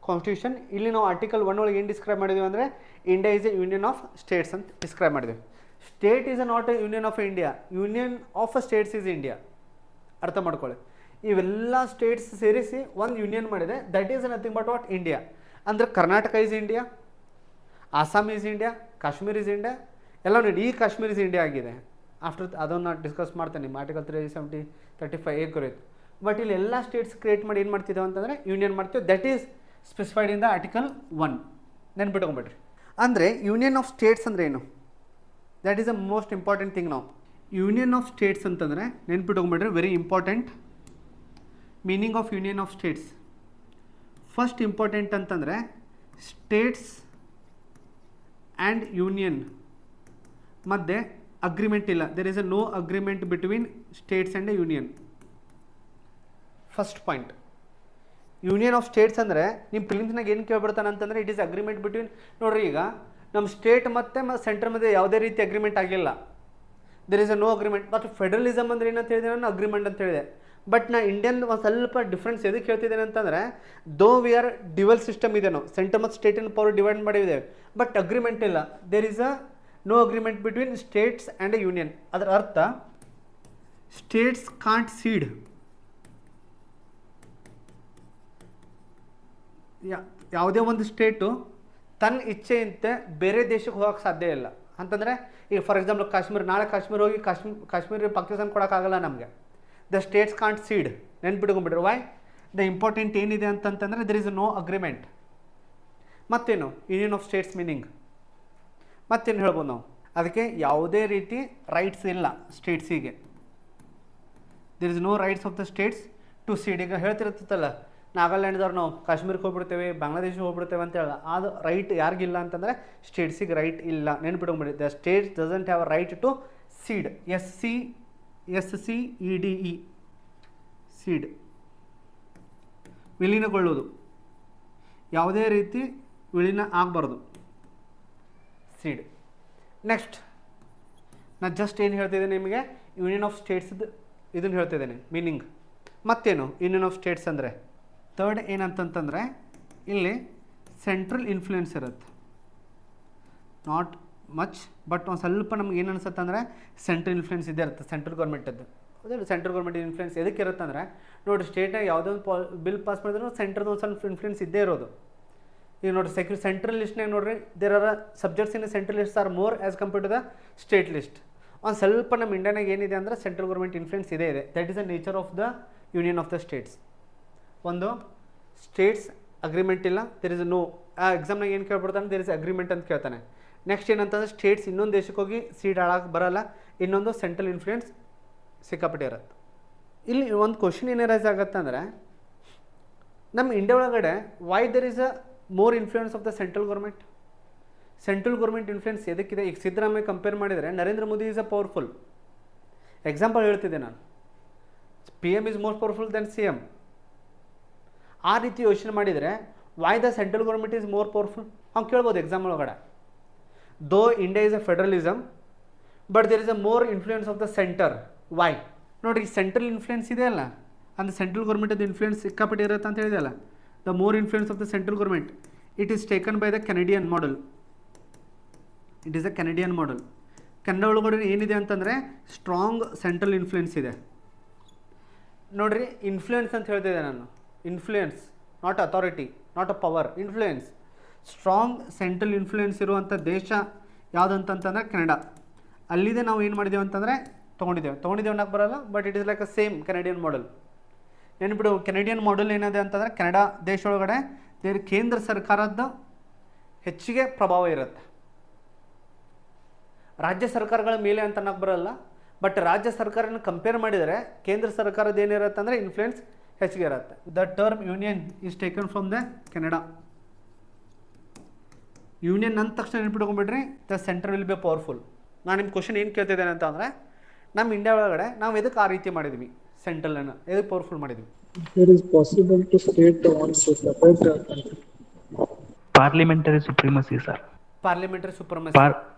constitution. ಇಲ್ಲಿ ನಾವು ಆರ್ಟಿಕಲ್ 1 ಒಳಗೆ ಏನು ಡಿಸ್ಕ್ರೈಬ್ ಮಾಡಿದ್ವಿ ಅಂದರೆ India is a union of states ಅಂತ ಡಿಸ್ಕ್ರೈಬ್ ಮಾಡಿದ್ವಿ. State is a not a union of India. Union of a states is India. ಅರ್ಥ ಮಾಡ್ಕೊಳ್ಳಿ. ಇವೆಲ್ಲ ಸ್ಟೇಟ್ಸ್ ಸೇರಿಸಿ ಒಂದು ಯೂನಿಯನ್ ಮಾಡಿದೆ. That is nothing but what? India. ಅಂದರೆ Karnataka is India, Assam is India, Kashmir is India, ಎಲ್ಲ ನೋಡಿ ಈ ಕಾಶ್ಮೀರ್ ಈಸ್ ಇಂಡಿಯಾ ಆಗಿದೆ. ಆಫ್ಟರ್ ಅದನ್ನು ನಾನು ಡಿಸ್ಕಸ್ ಮಾಡ್ತೇನೆ. ಆರ್ಟಿಕಲ್ 370-35 ಕುರಿತು. ಬಟ್ ಇಲ್ಲಿ ಎಲ್ಲ ಸ್ಟೇಟ್ಸ್ ಕ್ರಿಯೇಟ್ ಮಾಡಿ ಏನು ಮಾಡ್ತಿದ್ದೇವೆ ಅಂತಂದರೆ ಯೂನಿಯನ್ ಮಾಡ್ತೀವಿ. That is specified in the article 1. ನೆನ್ಪಿಟ್ಕೊಂಬಿಡ್ರಿ. ಅಂದರೆ ಯೂನಿಯನ್ ಆಫ್ ಸ್ಟೇಟ್ಸ್ ಅಂದರೆ ಏನು? That is a most important thing. ನಾವು ಯೂನಿಯನ್ ಆಫ್ ಸ್ಟೇಟ್ಸ್ ಅಂತಂದರೆ ನೆನ್ಪಿಟ್ಕೊಂಬಿಡ್ರಿ, very important. Meaning of union of states. First important ಅಂತಂದರೆ ಸ್ಟೇಟ್ಸ್ ಆ್ಯಂಡ್ ಯೂನಿಯನ್ ಮಧ್ಯೆ ಅಗ್ರಿಮೆಂಟ್ ಇಲ್ಲ. There is a no agreement between states and union. First point. Union of states ಅಂದರೆ ನಿಮ್ಮ ಪ್ರಿಲಿಮ್ಸ್ನಾಗ ಏನು ಕೇಳ್ಬಿಡ್ತಾನೆ ಅಂತಂದರೆ ಇಟ್ ಈಸ್ ಅಗ್ರಿಮೆಂಟ್ ಬಿಟ್ವೀನ್. ನೋಡಿರಿ, ಈಗ ನಮ್ಮ ಸ್ಟೇಟ್ ಮತ್ತು ಸೆಂಟ್ರಲ್ ಮಧ್ಯೆ ಯಾವುದೇ ರೀತಿ ಅಗ್ರಿಮೆಂಟ್ ಆಗಿಲ್ಲ. There is a no agreement. ಮತ್ತು ಫೆಡರಲಿಸಮ್ ಅಂದರೆ ಏನಂತ ಹೇಳಿದೆ ನಾನು? ಅಗ್ರಿಮೆಂಟ್ ಅಂತ ಹೇಳಿದೆ. ಬಟ್ ನಾ ಇಂಡಿಯನ್ ಒಂದು ಸ್ವಲ್ಪ ಡಿಫ್ರೆನ್ಸ್ ಎದಕ್ಕೆ ಹೇಳ್ತಿದ್ದೇನೆ ಅಂತಂದರೆ, ದೋ ವಿ ಆರ್ ಡ್ಯುವಲ್ ಸಿಸ್ಟಮ್ ಇದೆ, ನಾವು ಸೆಂಟ್ರಲ್ ಮತ್ತು ಸ್ಟೇಟಿನ ಪವರ್ ಡಿವೈಡ್ ಮಾಡಿದ್ದೇವೆ. ಬಟ್ ಅಗ್ರಿಮೆಂಟ್ ಇಲ್ಲ. There is a no agreement between states and a union. ಅದರ ಅರ್ಥ ಸ್ಟೇಟ್ಸ್ ಕಾಂಟ್ ಸೀಡ್. ಯಾವುದೇ ಒಂದು ಸ್ಟೇಟು ತನ್ನ ಇಚ್ಛೆಯಂತೆ ಬೇರೆ ದೇಶಕ್ಕೆ ಹೋಗೋಕ್ಕೆ ಸಾಧ್ಯ ಇಲ್ಲ. ಅಂತಂದರೆ ಈಗ ಫಾರ್ ಎಕ್ಸಾಂಪಲ್ ಕಾಶ್ಮೀರ, ನಾಳೆ ಕಾಶ್ಮೀರ ಹೋಗಿ ಕಾಶ್ಮೀರ ಪಾಕಿಸ್ತಾನ ಕೊಡೋಕ್ಕಾಗಲ್ಲ ನಮಗೆ. The states can't cede. ನೆನ್ಪಿಟ್ಕೊಂಡ್ಬಿಡ್ರಿ. ವೈ? ದ ಇಂಪಾರ್ಟೆಂಟ್ ಏನಿದೆ ಅಂತಂತಂದರೆ ದರ್ ಇಸ್ ನೋ ಅಗ್ರಿಮೆಂಟ್. ಮತ್ತೇನು ಯೂನಿಯನ್ ಆಫ್ ಸ್ಟೇಟ್ಸ್ ಮೀನಿಂಗ್ ಮತ್ತೇನು ಹೇಳ್ಬೋದು ನಾವು, ಅದಕ್ಕೆ ಯಾವುದೇ ರೀತಿ ರೈಟ್ಸ್ ಇಲ್ಲ ಸ್ಟೇಟ್ಸಿಗೆ. There is no rights of the states to cede. ಈಗ ಹೇಳ್ತಿರ್ತಲ್ಲ ನಾಗಾಲ್ಯಾಂಡ್ದವ್ರು ನಾವು ಕಾಶ್ಮೀರಕ್ಕೆ ಹೋಗ್ಬಿಡ್ತೇವೆ, ಬಾಂಗ್ಲಾದೇಶಕ್ಕೆ ಹೋಗ್ಬಿಡ್ತೇವೆ ಅಂತ ಹೇಳ, ಅದು ರೈಟ್ ಯಾರಿಗಿಲ್ಲ ಅಂತಂದರೆ ಸ್ಟೇಟ್ಸಿಗೆ ರೈಟ್ ಇಲ್ಲ. ನೆನ್ಪಿಟ್ಕೊಂಬಿಡಿ, the states doesn't have a right to cede. SCEDE cede, ವಿಲೀನಗೊಳ್ಳುವುದು, ಯಾವುದೇ ರೀತಿ ವಿಲೀನ ಆಗಬಾರ್ದು ಸೀಡ್. ನೆಕ್ಸ್ಟ್ ನಾನು ಜಸ್ಟ್ ಏನು ಹೇಳ್ತಿದ್ದೇನೆ ನಿಮಗೆ, ಯೂನಿಯನ್ ಆಫ್ ಸ್ಟೇಟ್ಸ್ದು ಇದನ್ನು ಹೇಳ್ತಿದ್ದೇನೆ ಮೀನಿಂಗ್. ಮತ್ತೇನು ಯೂನಿಯನ್ ಆಫ್ ಸ್ಟೇಟ್ಸ್ ಅಂದರೆ ಥರ್ಡ್ ಏನಂತಂತಂದರೆ ಇಲ್ಲಿ ಸೆಂಟ್ರಲ್ ಇನ್ಫ್ಲೂಯೆನ್ಸ್ ಇರುತ್ತೆ, ನಾಟ್ ಮಚ್ ಬಟ್ ಒಂದು ಸ್ವಲ್ಪ ನಮ್ಗೆ ಏನು ಅನ್ಸುತ್ತೆ ಅಂದರೆ ಸೆಂಟ್ರಲ್ ಇನ್ಫ್ಲೂಯೆನ್ಸ್ ಇದ್ದೇ ಇರುತ್ತೆ ಸೆಂಟ್ರಲ್ ಗೌರ್ಮೆಂಟದ್ದು. ಅದೇ ಸೆಂಟ್ರಲ್ ಗೌರ್ಮೆಂಟ್ ಇನ್ಫ್ಲೂಯೆನ್ಸ್ ಎದಕ್ಕೆ ಇರುತ್ತೆ ಅಂದರೆ ನೋಡಿ, ಸ್ಟೇಟಾಗ ಯಾವುದೋ ಒಂದು ಬಿಲ್ ಪಾಸ್ ಮಾಡಿದ್ರು ಸೆಂಟ್ರದ್ದು ಒಂದು ಸ್ವಲ್ಪ ಇನ್ಫ್ಲೂಯೆನ್ಸ್ ಇದ್ದೇ ಇರೋದು. ಈಗ ನೋಡಿರಿ ಸೆಂಟ್ರಲ್ ಲಿಸ್ಟ್ನಾಗ ನೋಡಿರಿ there are subjects in central list are more as compared to the state list. ಒಂದು ಸ್ವಲ್ಪ ನಮ್ಮ ಇಂಡಿಯಾನಾಗ ಏನಿದೆ ಅಂದರೆ ಸೆಂಟ್ರಲ್ ಗೌರ್ಮೆಂಟ್ ಇನ್ಫ್ಲೂಯೆನ್ಸ್ ಇದೆ. That is the nature of the union of the states. ಒಂದು ಸ್ಟೇಟ್ಸ್ ಅಗ್ರಿಮೆಂಟ್ ಇಲ್ಲ, ದೇರ್ ಇಸ್ ನೋ, ಆ ಎಕ್ಸಾಮ್ನಾಗ ಏನು ಕೇಳ್ಬಿಡ್ತಾನೆ, ದೇರ್ ಇಸ್ ಅಗ್ರಿಮೆಂಟ್ ಅಂತ ಕೇಳ್ತಾನೆ. ನೆಕ್ಸ್ಟ್ ಏನಂತಂದರೆ ಸ್ಟೇಟ್ಸ್ ಇನ್ನೊಂದು ದೇಶಕ್ಕೆ ಹೋಗಿ ಸೀಟ್ ಹಾಳಾಗಿ ಬರೋಲ್ಲ, ಇನ್ನೊಂದು ಸೆಂಟ್ರಲ್ ಇನ್ಫ್ಲೂಯೆನ್ಸ್ ಸಿಕ್ಕಾಪಟ್ಟೆ ಇರುತ್ತೆ. ಇಲ್ಲಿ ಒಂದು ಕ್ವಶನ್ ಏನು ರೈಸ್ ಆಗುತ್ತೆ ಅಂದರೆ, ನಮ್ಮ ಇಂಡಿಯಾ ಒಳಗಡೆ why there is a more influence of the central government. Central government influence ಎದಕ್ಕಿದೆ? ಈಗ ಸಿದ್ದರಾಮಯ್ಯ ಕಂಪೇರ್ ಮಾಡಿದರೆ Narendra Modi is a powerful. Example ಹೇಳ್ತಿದ್ದೆ ನಾನು, PM is more powerful than CM. ಆ ರೀತಿ ಯೋಚನೆ ಮಾಡಿದರೆ why the central government is more powerful ಅವ್ನು ಕೇಳ್ಬೋದು ಎಕ್ಸಾಮ್ ಒಳಗಡೆ. Though India is a federalism but there is a more influence of the center. Why? ನೋಡಿರಿ, ಸೆಂಟ್ರಲ್ ಇನ್ಫ್ಲೂಯೆನ್ಸ್ ಇದೆ ಅಲ್ಲ, ಅಂದರೆ ಸೆಂಟ್ರಲ್ ಗೌರ್ಮೆಂಟದ್ದು ಇನ್ಫ್ಲೂಯೆನ್ಸ್ ಸಿಕ್ಕಾಪಟ್ಟೆ ಇರುತ್ತೆ ಅಂತ ಹೇಳಿದೆ ಅಲ್ಲ. The more influence of the central government, it is taken by the Canadian model. It is a Canadian model. Kannada ಒಳಗಡೆ ಏನಿದೆ ಅಂತಂದರೆ ಸ್ಟ್ರಾಂಗ್ ಸೆಂಟ್ರಲ್ ಇನ್ಫ್ಲೂಯೆನ್ಸ್ ಇದೆ. ನೋಡಿರಿ, ಇನ್ಫ್ಲೂಯೆನ್ಸ್ ಅಂತ ಹೇಳ್ತಿದ್ದೆ ನಾನು, influence not authority, not a power, influence. Strong central influence ಇರುವಂಥ ದೇಶ ಯಾವುದಂತಂತಂದರೆ ಕೆನಡಾ. ಅಲ್ಲಿದೆ ನಾವು ಏನು ಮಾಡಿದ್ದೇವೆ ಅಂತಂದರೆ ತೊಗೊಂಡಿದ್ದೇವೆ ಅನ್ನಕ್ಕೆ ಬರೋಲ್ಲ, but it is like a same Canadian model. ನೆನ್ಬಿಡು, ಕೆನಡಿಯನ್ ಮಾಡೆಲ್ ಏನಿದೆ ಅಂತಂದರೆ ಕೆನಡಾ ದೇಶ ಒಳಗಡೆ ಕೇಂದ್ರ ಸರ್ಕಾರದ ಹೆಚ್ಚಿಗೆ ಪ್ರಭಾವ ಇರುತ್ತೆ, ರಾಜ್ಯ ಸರ್ಕಾರಗಳ ಮೇಲೆ ಅಂತ ಅನ್ನಕ್ಕೆ ಬರೋಲ್ಲ. ಬಟ್ ರಾಜ್ಯ ಸರ್ಕಾರನ ಕಂಪೇರ್ ಮಾಡಿದರೆ ಕೇಂದ್ರ ಸರ್ಕಾರದ ಏನಿರುತ್ತೆ ಅಂದರೆ ಇನ್ಫ್ಲೂಯೆನ್ಸ್ ಹೆಚ್ಚಿಗೆ ಇರುತ್ತೆ. The term union is taken from the Canada. Union ಅಂದ ತಕ್ಷಣ ನೆನ್ಪಿಟ್ಕೊಂಡ್ಬಿಡ್ರಿ, the central will be powerful. ನಾನು ನಿಮ್ಮ ಕ್ವಶನ್ ಏನು ಕೇಳ್ತಿದ್ದೇನೆ ಅಂತ ಅಂದರೆ, ನಮ್ಮ ಇಂಡಿಯಾ ಒಳಗಡೆ ನಾವು ಎದಕ್ಕೆ ಆ ರೀತಿ ಮಾಡಿದ್ವಿ, ಸೆಂಟ್ರಲನ್ನು ಎದಕ್ಕೆ ಪವರ್ಫುಲ್ ಮಾಡಿದ್ವಿ? It is possible to state wants to separate the country. Parliamentary supremacy, sir. Parliamentary ಸುಪ್ರಮಸಿ.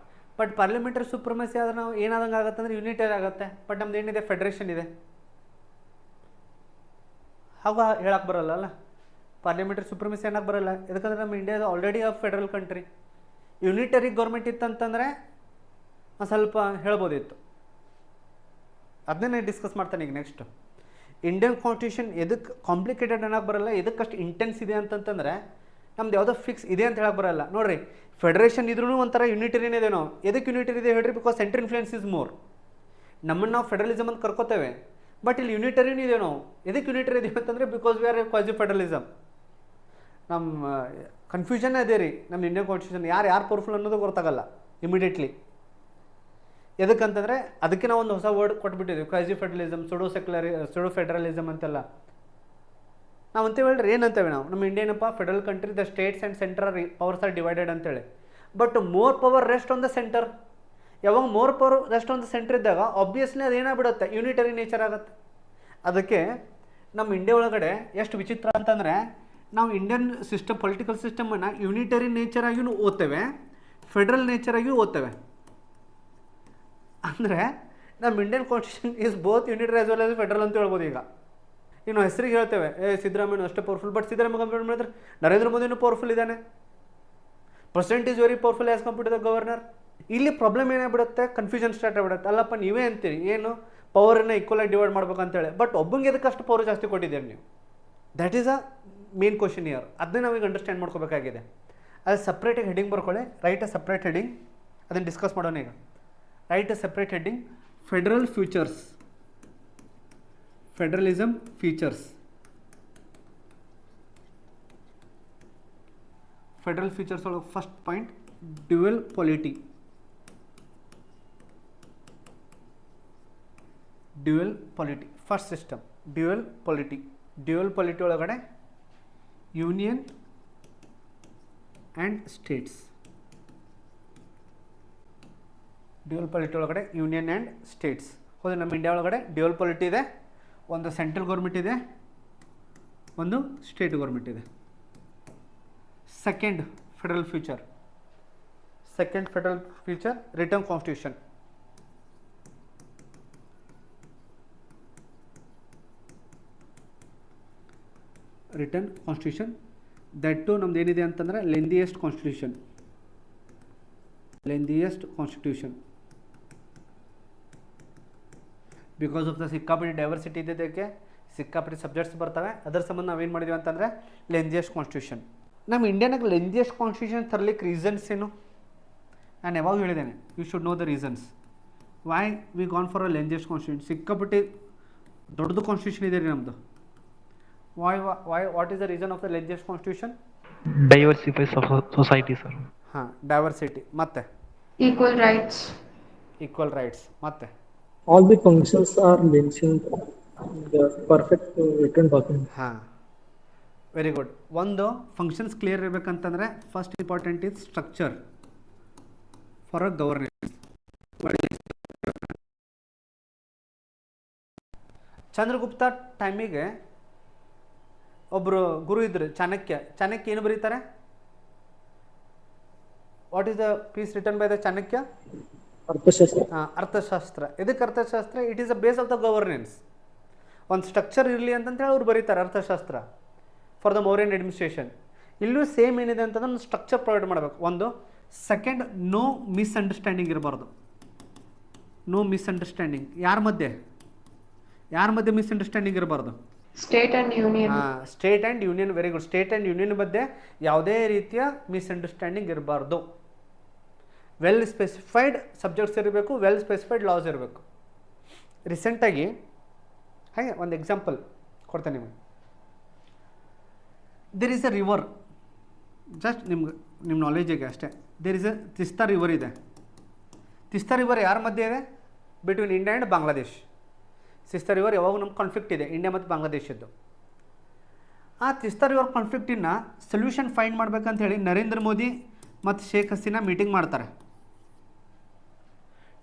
But parliamentary ಸುಪ್ರಮಸಿ ಆದ್ರೆ ನಾವು ಏನಾದಂಗೆ ಆಗುತ್ತೆ ಅಂದರೆ ಯೂನಿಟರಿ ಆಗುತ್ತೆ. ಬಟ್ ನಮ್ದು ಏನಿದೆ, ಫೆಡರೇಷನ್ ಇದೆ, ಹಾಗ ಹೇಳಕ್ಕೆ ಬರೋಲ್ಲ ಅಲ್ಲ. ಪಾರ್ಲಿಮೆಂಟರಿ ಸುಪ್ರಮಸಿ ಅನ್ನಕ್ಕೆ ಬರೋಲ್ಲ, ಯಾಕಂದರೆ ನಮ್ಮ India already a federal country. Unitary government ಇತ್ತಂತಂದರೆ ಸ್ವಲ್ಪ ಹೇಳ್ಬೋದಿತ್ತು. ಅದನ್ನೇ ಡಿಸ್ಕಸ್ ಮಾಡ್ತಾನೆ ಈಗ. ನೆಕ್ಸ್ಟ್, ಇಂಡಿಯನ್ ಕಾನ್ಸ್ಟಿಟ್ಯೂಷನ್ ಎದಕ್ಕೆ ಕಾಂಪ್ಲಿಕೇಟೆಡ್ ಅನ್ನಕ್ಕೆ ಬರೋಲ್ಲ, ಎದಕ್ಕಷ್ಟು ಇಂಟೆನ್ಸ್ ಇದೆ ಅಂತಂತಂದರೆ ನಮ್ದು ಯಾವುದೋ ಫಿಕ್ಸ್ ಇದೆ ಅಂತ ಹೇಳಕ್ಕೆ ಬರೋಲ್ಲ. ನೋಡಿರಿ, ಫೆಡರೇಷನ್ ಇದ್ರೂ ಒಂಥರ ಯೂನಿಟರಿನೇ ಇದೆ. ನಾವು ಎದಕ್ಕೆ ಯೂನಿಟರಿ ಇದೆ ಹೇಳ್ರಿ? Because central influence is more. ನಮ್ಮನ್ನು ನಾವು ಫೆಡರಲಿಸಮ್ ಅಂತ ಕರ್ಕೋತೇವೆ, ಬಟ್ ಇಲ್ಲಿ ಯೂನಿಟರಿನೂ ಇದೆ. ನಾವು ಎದಕ್ಕೆ ಯೂನಿಟರಿ ಇದೀವಿ ಅಂತಂದರೆ because we are quasi federalism. ನಮ್ಮ ಕನ್ಫ್ಯೂಷನ್ ಅದೇ ರೀ, ನಮ್ಮ ಇಂಡಿಯನ್ ಕಾನ್ಸ್ಟಿಟ್ಯೂಷನ್ ಯಾರು ಪವರ್ಫುಲ್ ಅನ್ನೋದು ಗೊತ್ತಾಗಲ್ಲ ಇಮಿಡಿಯೇಟ್ಲಿ. ಎದಕ್ಕಂತಂದರೆ ಅದಕ್ಕೆ ನಾವು ಒಂದು ಹೊಸ ವರ್ಡ್ ಕೊಟ್ಬಿಟ್ಟಿದ್ವಿ, ಕ್ವಾಸಿ ಫೆಡರಲಿಸಮ್, ಸುಡೋ ಫೆಡರಲಿಸಮ್ ಅಂತೆಲ್ಲ ನಾವು ಅಂತೇವೆ. ಹೇಳ್ರಿ ಏನಂತೇವೆ ನಾವು, ನಮ್ಮ ಇಂಡಿಯನಪ್ಪ federal country, the states and central powers are divided ಅಂತೇಳಿ. But more power rest on the center. ಯಾವಾಗ more power rest on the center ಇದ್ದಾಗ ಆಬ್ವಿಯಸ್ಲಿ ಅದು ಏನಾಗ್ಬಿಡುತ್ತೆ, ಯೂನಿಟರಿ ನೇಚರ್ ಆಗುತ್ತೆ. ಅದಕ್ಕೆ ನಮ್ಮ ಇಂಡಿಯಾ ಒಳಗಡೆ ಎಷ್ಟು ವಿಚಿತ್ರ ಅಂತಂದರೆ, ನಾವು ಇಂಡಿಯನ್ ಸಿಸ್ಟಮ್, ಪೊಲಿಟಿಕಲ್ ಸಿಸ್ಟಮನ್ನು ಯೂನಿಟರಿ ನೇಚರಾಗಿಯೂ ಓದ್ತೇವೆ, ಫೆಡ್ರಲ್ ನೇಚರಾಗಿಯೂ ಓದ್ತೇವೆ. ಅಂದರೆ ನಮ್ಮ Indian constitution is both unitary as well as federal ಅಂತ ಹೇಳ್ಬೋದು. ಈಗ ನಾವು ಹೆಸರಿಗೆ ಹೇಳ್ತೇವೆ ಸಿದ್ದರಾಮಯ್ಯ ಅಷ್ಟೇ ಪವರ್ಫುಲ್, ಬಟ್ ಸಿದ್ದರಾಮಯ್ಯ ಕಂಪೇರ್ ಮಾಡಿದ್ರೆ ನರೇಂದ್ರ ಮೋದಿನೂ ಪವರ್ಫುಲ್ ಇದ್ದಾನೆ. President is very powerful as compared to the governor. ಇಲ್ಲಿ ಪ್ರಾಬ್ಲಮ್ ಏನಾಗ್ಬಿಡುತ್ತೆ, ಕನ್ಫ್ಯೂಷನ್ ಸ್ಟಾರ್ಟ್ ಆಗಿಬಿಡುತ್ತೆ. ಅಲ್ಲಪ್ಪ ನೀವೇ ಅಂತೀರಿ ಏನು ಪವರನ್ನು ಈಕ್ವಲಾಗಿ ಡಿವೈಡ್ ಮಾಡ್ಬೇಕಂತೇಳಿ, ಬಟ್ ಒಬ್ಬಂಗೆ ಎದಕ್ಕಷ್ಟು ಪವರ್ ಜಾಸ್ತಿ ಕೊಟ್ಟಿದ್ದೀರಿ ನೀವು? That is a main question here. ಅದನ್ನೇ ನಾವೀಗ ಅಂಡರ್ಸ್ಟ್ಯಾಂಡ್ ಮಾಡ್ಕೋಬೇಕಾಗಿದೆ. ಅದು ಸಪ್ರೇಟಾಗಿ ಹೆಡಿಂಗ್ ಬರ್ಕೊಳ್ಳಿ, ರೈಟ್ ಅ ಸಪ್ರೇಟ್ ಹೆಡಿಂಗ್, ಅದನ್ನು ಡಿಸ್ಕಸ್ ಮಾಡೋಣ ಈಗ. Write a separate heading, federal futures, federalism features. Federal features ಒಳಗೆ first point dual polity. Dual polity first system. Dual polity ಒಳಗಡೆ union and states. Dual polity ಒಳಗಡೆ union and states. ಹೌದು, ನಮ್ಮ India ಒಳಗಡೆ dual polity ಇದೆ. ಒಂದು central government ಇದೆ, ಒಂದು ಸ್ಟೇಟ್ ಗೌರ್ಮೆಂಟ್ ಇದೆ. Second federal future written constitution. Written constitution that too ನಮ್ದು ಏನಿದೆ ಅಂತಂದರೆ lengthiest constitution. Because of the ಸಿಕ್ಕಾಪಟ್ಟೆ ಡೈವರ್ಸಿಟಿ ಇದಕ್ಕೆ ಸಿಕ್ಕಾಪಟ್ಟೆ ಸಬ್ಜೆಕ್ಟ್ಸ್ ಬರ್ತವೆ. ಅದರ ಸಂಬಂಧ ನಾವೇನು ಮಾಡಿದ್ವಿ ಅಂತಂದರೆ ಲೆಂದಿಯೆಸ್ಟ್ ಕಾನ್ಸ್ಟಿಟ್ಯೂಷನ್. ನಮ್ಮ ಇಂಡಿಯಾನಾಗ ಲೆಂದಿಯೆಸ್ಟ್ ಕಾನ್ಸ್ಟಿಟ್ಯೂಷನ್ ತರಲಿಕ್ಕೆ ರೀಸನ್ಸ್ ಏನು? ನಾನು ಯಾವಾಗ ಹೇಳಿದ್ದೇನೆ, you should know the reasons why we gone for a lengthiest constitution. ಸಿಕ್ಕಾಪಟ್ಟೆ ದೊಡ್ಡದು ಕಾನ್ಸ್ಟಿಟ್ಯೂಷನ್ ಇದೆ ರೀ ನಮ್ಮದು. What is the reason of the lengthiest constitution? Diversify society, sir. ಹಾಂ, ಡೈವರ್ಸಿಟಿ. ಮತ್ತೆ Equal rights. Equal rights. ಮತ್ತೆ All the functions are mentioned in the perfect written document. ಹಾಂ, very good. ಒಂದು ಫಂಕ್ಷನ್ಸ್ ಕ್ಲಿಯರ್ ಇರಬೇಕಂತಂದರೆ first important is structure for a governance. Chandragupta ಟೈಮಿಗೆ ಒಬ್ಬರು ಗುರು ಇದ್ರು, ಚಾಣಕ್ಯ ಏನು ಬರೀತಾರೆ? What is the piece written by the Chanakya? Arthashastra. Arthashastra. ಇದಕ್ಕೆ Arthashastra it is the base of the governance. ಒಂದು ಸ್ಟ್ರಕ್ಚರ್ ಇರಲಿ ಅಂತಂತೇಳಿ ಅವ್ರು ಬರೀತಾರೆ Arthashastra for the Mauryan administration. ಇಲ್ಲೂ ಸೇಮ್ ಏನಿದೆ ಅಂತಂದ್ರೆ ಒಂದು ಸ್ಟ್ರಕ್ಚರ್ ಪ್ರೊವೈಡ್ ಮಾಡಬೇಕು. ಒಂದು ಸೆಕೆಂಡ್, ನೋ ಮಿಸ್ಅಂಡರ್ಸ್ಟ್ಯಾಂಡಿಂಗ್ ಇರಬಾರ್ದು. No misunderstanding. ಯಾರ ಮಧ್ಯೆ ಮಿಸ್ಅಂಡರ್ಸ್ಟ್ಯಾಂಡಿಂಗ್ ಇರಬಾರ್ದು? State and union. State and union. Very good. State and union ಮಧ್ಯೆ ಯಾವುದೇ ರೀತಿಯ ಮಿಸ್ಅಂಡರ್ಸ್ಟ್ಯಾಂಡಿಂಗ್ ಇರಬಾರ್ದು. ವೆಲ್ ಸ್ಪೆಸಿಫೈಡ್ ಸಬ್ಜೆಕ್ಟ್ಸ್ ಇರಬೇಕು, ವೆಲ್ ಸ್ಪೆಸಿಫೈಡ್ ಲಾಸ್ ಇರಬೇಕು. ರೀಸೆಂಟಾಗಿ ಹಾಗೆ ಒಂದು ಎಕ್ಸಾಂಪಲ್ ಕೊಡ್ತೇನೆ ನಿಮಗೆ. There is a river, just ನಿಮ್ಮ ನಾಲೆಜಿಗೆ ಅಷ್ಟೇ. There is a Teesta river ಇದೆ. ತಿಸ್ತಾ ರಿವರ್ ಯಾರ ಮಧ್ಯೆ ಇದೆ? Between India and Bangladesh. Teesta river ಯಾವಾಗ ನಮ್ಮ ಕಾನ್ಫ್ಲಿಕ್ಟ್ ಇದೆ ಇಂಡಿಯಾ ಮತ್ತು ಬಾಂಗ್ಲಾದೇಶದ್ದು. ಆ ತಿಸ್ತಾ ರಿವರ್ ಕಾನ್ಫ್ಲಿಕ್ಟಿನ ಸೊಲ್ಯೂಷನ್ ಫೈಂಡ್ ಮಾಡ್ಬೇಕಂತ ಹೇಳಿ ನರೇಂದ್ರ ಮೋದಿ ಮತ್ತು ಶೇಖ್ ಹಸೀನಾ ಮೀಟಿಂಗ್ ಮಾಡ್ತಾರೆ.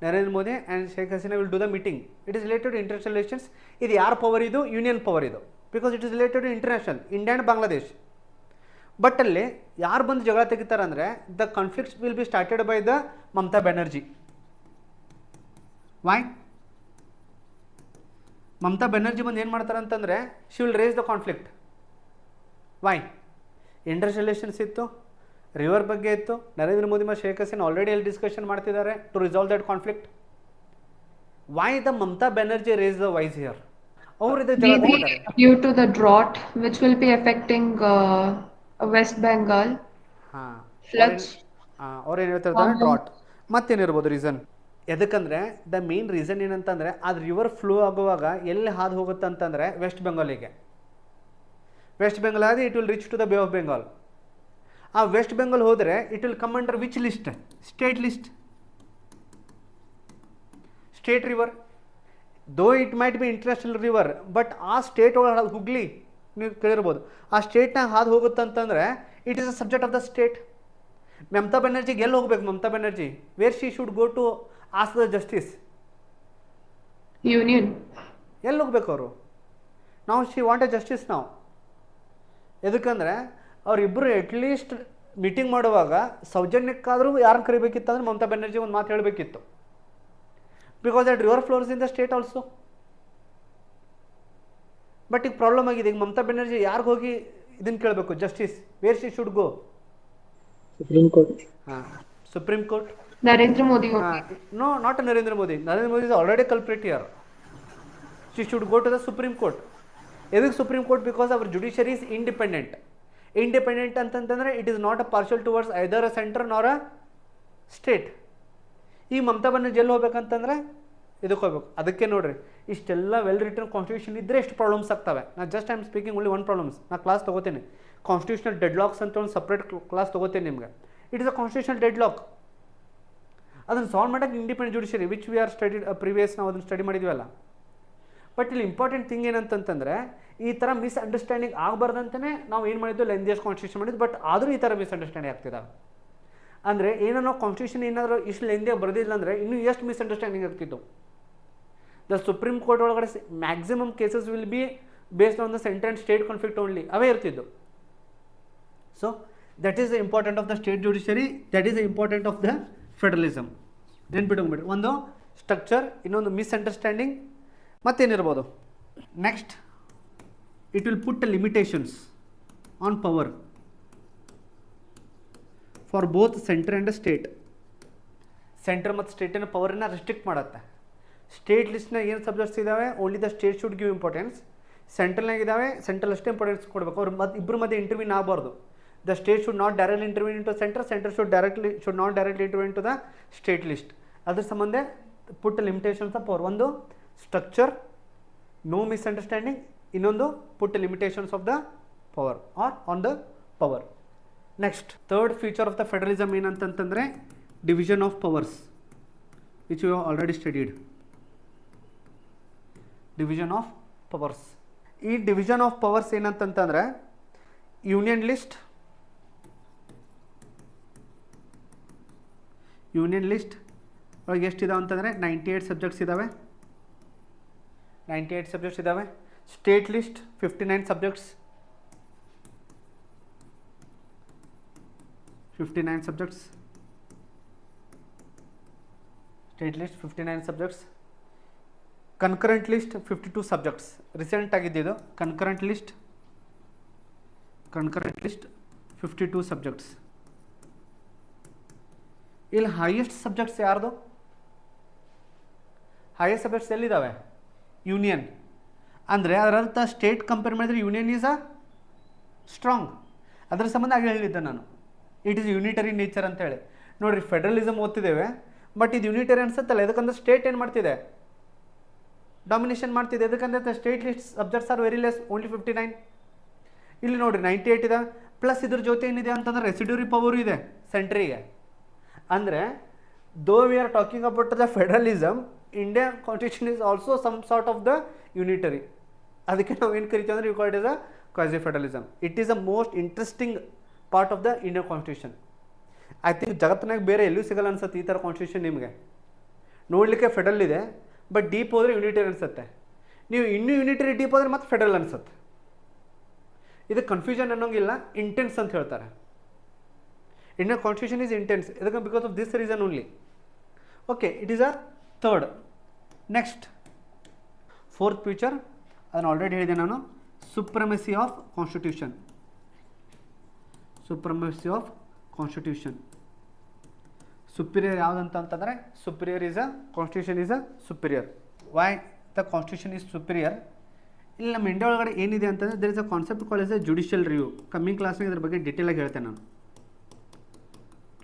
Narendra Modi and Sheikh Hasina will do the meeting. It is related to international relations. ಇದು ಯಾರ ಪವರ್? ಇದು ಯೂನಿಯನ್ ಪವರ್ ಇದು. Because it is related to international, India and Bangladesh. But ಅಲ್ಲಿ ಯಾರು ಬಂದು ಜಗಳ ತೆಗಿತಾರೆ ಅಂದರೆ the conflicts will be started by the Mamata Banerjee. Why? Mamata Banerjee ಬಂದು ಏನು ಮಾಡ್ತಾರೆ ಅಂತಂದರೆ she will raise the conflict. Y? International relations ಇತ್ತು, ರಿವರ್ ಬಗ್ಗೆ ಇತ್ತು. ನರೇಂದ್ರ ಮೋದಿ ಮತ್ತು ಶೇಖ್ ಹಸೀನಾ ಆಲ್ರೆಡಿ ಅಲ್ಲಿ ಡಿಸ್ಕಷನ್ ಮಾಡ್ತಿದ್ದಾರೆ to resolve that conflict. Why the Mamata Banerjee raise the voice here? ಅವರು ಇದು ಜಗಳ Maybe ತೆಗಿತಾರೆ. due to the drought, which will be affecting West Bengal. ಹಾಂ, Floods. ಅವ್ರು ಏನು ಹೇಳ್ತಿರ್ತಾರೆ? ಡ್ರಾಟ್. ಮತ್ತೇನಿರ್ಬೋದು ರೀಸನ್? ಎದಕ್ಕಂದರೆ ದ ಮೇನ್ ರೀಸನ್ ಏನಂತಂದರೆ ಅದು ರಿವರ್ ಫ್ಲೋ ಆಗುವಾಗ ಎಲ್ಲಿ ಹಾದು ಹೋಗುತ್ತೆ ಅಂತಂದರೆ ವೆಸ್ಟ್ ಬೆಂಗಾಲಿಗೆ. ವೆಸ್ಟ್ ಬೆಂಗಾಲ್ ಆದರೆ it will reach to the Bay of Bengal. ಆ ವೆಸ್ಟ್ ಬೆಂಗಾಲ್ ಹೋದರೆ it will come under which list? State list. State river though it might be international river, but ಆ ಸ್ಟೇಟ್ ಒಳಗೆ ಹುಗ್ಲಿ ನೀವು ಕೇಳಿರ್ಬೋದು. ಆ ಸ್ಟೇಟ್ನಾಗ ಹಾದು ಹೋಗುತ್ತಂತಂದರೆ it is a subject of the state. Mamata ಬ್ಯಾನರ್ಜಿಗೆ ಎಲ್ಲಿ ಹೋಗ್ಬೇಕು? Mamata Banerjee where she should go to ask the justice? Union. ಎಲ್ಲಿ ಹೋಗ್ಬೇಕು ಅವರು? ನಾವು ಶಿ ವಾಂಟ್ ಎ ಜಸ್ಟಿಸ್ ನಾವು. ಎದಕ್ಕಂದರೆ ಅವರಿಬ್ಬರು ಅಟ್ಲೀಸ್ಟ್ ಮೀಟಿಂಗ್ ಮಾಡುವಾಗ ಸೌಜನ್ಯಕ್ಕಾದರೂ ಯಾರನ್ನು ಕರಿಬೇಕಿತ್ತು ಅಂದರೆ ಮಮತಾ ಬ್ಯಾನರ್ಜಿ ಒಂದು ಮಾತು ಹೇಳಬೇಕಿತ್ತು. Because that river flows in the state also. But ಈಗ ಪ್ರಾಬ್ಲಮ್ ಆಗಿದೆ. ಈಗ ಮಮತಾ ಬ್ಯಾನರ್ಜಿ ಯಾರಿಗೆ ಹೋಗಿ ಇದನ್ನು ಕೇಳಬೇಕು? Justice. Where she should go? Supreme Court. ಹಾಂ, supreme court. Narendra Modi. No, not Narendra Modi. Narendra Modi is already culprit here. She should go to the Supreme Court. Edik Supreme Court? Because our judiciary is independent. Independent ಅಂತಂತಂದರೆ it is not a partial towards either a centre ನಾರ್ a state. ಈ ಮಮತಾ ಬ್ಯಾನರ್ಜಿ ಎಲ್ಲಿ ಹೋಗ್ಬೇಕಂತಂದರೆ ಇದಕ್ಕೆ ಹೋಗ್ಬೇಕು. ಅದಕ್ಕೆ ನೋಡ್ರಿ, ಇಷ್ಟೆಲ್ಲ well return constitution ಇದ್ದರೆ ಎಷ್ಟು ಪ್ರಾಬ್ಲಮ್ಸ್ ಆಗ್ತವೆ. ನಾ just I am speaking only one problems. ನಾ ಕ್ಲಾಸ್ ತೊಗೋತೀನಿ. ಕಾನ್ಸ್ಟಿಟ್ಯೂಷನಲ್ ಡೆಡ್ ಲಾಕ್ಸ್ ಅಂತ ಒಂದು ಸಪ್ರೇಟ್ ಕ್ಲಾಸ್ ತೊಗೋತೀನಿ ನಿಮ್ಗೆ. It is a constitutional dead lock. ಅದನ್ನು ಸಾಲ್ವ್ ಮಾಡೋಕ್ಕೆ independent judiciary which we are studied previous ನಾವು ಅದನ್ನು ಸ್ಟಡಿ ಮಾಡಿದ್ವಲ್ಲ. ಬಟ್ ಇಲ್ಲಿ ಇಂಪಾರ್ಟೆಂಟ್ ಥಿಂಗ್ ಏನಂತಂತಂದರೆ ಈ ಥರ ಮಿಸ್ಅಂಡರ್ಸ್ಟ್ಯಾಂಡಿಂಗ್ ಆಗಬಾರ್ದಂತಲೇ ನಾವು ಏನು ಮಾಡಿದ್ದು ಲೆಂದಿಯಸ್ಟ್ ಕಾನ್ಸ್ಟಿಟ್ಯೂಷನ್ ಮಾಡಿದ್ದು. ಬಟ್ ಆದರೂ ಈ ಥರ ಮಿಸ್ಅಂಡರ್ಸ್ಟ್ಯಾಂಡಿಂಗ್ ಆಗ್ತಿದ್ದಾವೆ. ಅಂದರೆ ಏನೋ ನಾವು ಕಾನ್ಸ್ಟಿಟ್ಯೂಷನ್ ಏನಾದರೂ ಇಷ್ಟು ಲೆಂದಿಯಾಗಿ ಬರೆದಿಲ್ಲ ಅಂದರೆ ಇನ್ನೂ ಎಷ್ಟು ಮಿಸ್ಅಂಡರ್ಸ್ಟ್ಯಾಂಡಿಂಗ್ ಆಗ್ತಿತ್ತು. ದ ಸುಪ್ರೀಂ ಕೋರ್ಟ್ ಒಳಗಡೆ maximum cases will be based on the central and state conflict only, ಅವೇ ಇರ್ತಿದ್ದು. So that is the important of the state judiciary, that is the important of the federalism. ನೆನ್ಪಿಟ್ಕೊಂಡ್ಬಿಡಿ, ಒಂದು structure, ಇನ್ನೊಂದು ಮಿಸ್ಅಂಡರ್ಸ್ಟ್ಯಾಂಡಿಂಗ್, ಮತ್ತೇನಿರ್ಬೋದು. Next, it will put limitations on power for both centre and state. Centre ಮತ್ತು ಸ್ಟೇಟಿನ ಪವರನ್ನು restrict ಮಾಡುತ್ತೆ. State ಲಿಸ್ಟ್ನಾಗ ಏನು subjects ಇದ್ದಾವೆ, only the state should give importance. ಸೆಂಟ್ರಲ್ನಾಗ ಇದ್ದಾವೆ, ಸೆಂಟ್ರಲ್ ಅಷ್ಟೇ ಇಂಪಾರ್ಟೆನ್ಸ್ ಕೊಡಬೇಕು. ಅವ್ರು ಇಬ್ಬರು ಮಧ್ಯೆ ಇಂಟರ್ವ್ಯೂನ್ ಆಗಬಾರ್ದು. The state should not directly intervene into centre, centre should not directly intervene to the state list. ಅದ್ರ ಸಂಬಂಧ ಪುಟ್ ಲಿಮಿಟೇಷನ್ಸ್ ಆಫ್ ಪವರ್. ಒಂದು ಸ್ಟ್ರಕ್ಚರ್, ನೋ ಮಿಸ್ಅಂಡರ್ಸ್ಟ್ಯಾಂಡಿಂಗ್. ಇನ್ನೊಂದು put limitations of the power or on the power. Next, third feature of the federalism ಏನಂತಂತಂದರೆ division of powers, which you have already studied. Division of powers. ಈ division of powers ಏನಂತಂತಂದರೆ union list ಒಳಗೆ ಎಷ್ಟಿದಾವೆ ಅಂತಂದರೆ 98 subjects ಇದ್ದಾವೆ. 98 subjects ಇದ್ದಾವೆ. State list 59 subjects. 59 subjects. State list 59 subjects. Concurrent list 52 subjects. Recent ಆಗಿದ್ದು concurrent list 52 subjects. ಇಲ್ಲಿ highest subjects ಯಾರ್ದು? ಹೈಯೆಸ್ಟ್ ಸಬ್ಜೆಕ್ಟ್ಸ್ ಎಲ್ಲಿದ್ದಾವೆ? ಯೂನಿಯನ್. ಅಂದರೆ ಅದರರ್ಥ ಸ್ಟೇಟ್ ಕಂಪೇರ್ ಮಾಡಿದರೆ ಯೂನಿಯನ್ ಈಸ್ ಅ ಸ್ಟ್ರಾಂಗ್. ಅದರ ಸಂಬಂಧ ಆಗಿ ಹೇಳಿದ್ದೆ ನಾನು, ಇಟ್ ಈಸ್ ಯೂನಿಟರಿ ನೇಚರ್ ಅಂತ ಹೇಳಿ. ನೋಡಿರಿ, ಫೆಡರಲಿಸಮ್ ಓದ್ತಿದ್ದೇವೆ, ಬಟ್ ಇದು ಯೂನಿಟರಿ ಅನ್ಸುತ್ತಲ್ಲ. ಇದಕ್ಕಂದ್ರೆ ಸ್ಟೇಟ್ ಏನು ಮಾಡ್ತಿದೆ? ಡಾಮಿನೇಷನ್ ಮಾಡ್ತಿದೆ. ಇದಕ್ಕಂದ್ರೆ state list subjects are very less, only 59. ಇಲ್ಲಿ ನೋಡಿರಿ 98 ಇದೆ. ಪ್ಲಸ್ ಇದ್ರ ಜೊತೆ ಏನಿದೆ ಅಂತಂದ್ರೆ ರೆಸಿಡ್ಯೂರಿ ಪವರು ಇದೆ ಸೆಂಟ್ರಿಗೆ. ಅಂದರೆ though we are talking about the federalism, Indian constitution is also some sort of the unitary. ಅದಕ್ಕೆ ನಾವು ಏನು ಕರಿತೀವಿ ಅಂದರೆ you call it is a quasi federalism. It is a most interesting part of the Indian constitution. I think ಜಗತ್ತಿನಾಗ ಬೇರೆ ಎಲ್ಲೂ ಸಿಗಲ್ಲ ಅನ್ಸುತ್ತೆ ಈ ಥರ ಕಾನ್ಸ್ಟಿಟ್ಯೂಷನ್. ನಿಮಗೆ ನೋಡಲಿಕ್ಕೆ ಫೆಡರಲ್ ಇದೆ, ಬಟ್ ಡೀಪ್ ಹೋದರೆ ಯೂನಿಟರಿ ಅನಿಸುತ್ತೆ. ನೀವು ಇನ್ನೂ ಯೂನಿಟರಿ ಡೀಪ್ ಹೋದರೆ ಮತ್ತೆ ಫೆಡರಲ್ ಅನಿಸುತ್ತೆ. ಇದು ಕನ್ಫ್ಯೂಷನ್ ಅನ್ನೋಂಗಿಲ್ಲ, ಇಂಟೆನ್ಸ್ ಅಂತ ಹೇಳ್ತಾರೆ. Indian constitution is intense. ಇದಕ್ಕೆ because of this reason only. Okay, it is a third. Next, fourth feature, ಅದನ್ನು ಆಲ್ರೆಡಿ ಹೇಳಿದೆ ನಾನು, supremacy of constitution. Supremacy of constitution. Superior ಯಾವುದಂತಂತಂದರೆ superior is a constitution is a superior. Why the constitution is superior? ಇಲ್ಲಿ ನಮ್ಮ India ಒಳಗಡೆ ಏನಿದೆ ಅಂತಂದರೆ there is a concept call is a judicial review. Coming ಕ್ಲಾಸ್ನಾಗ ಇದ್ರ ಬಗ್ಗೆ ಡಿಟೇಲಾಗಿ ಹೇಳ್ತೇನೆ ನಾನು.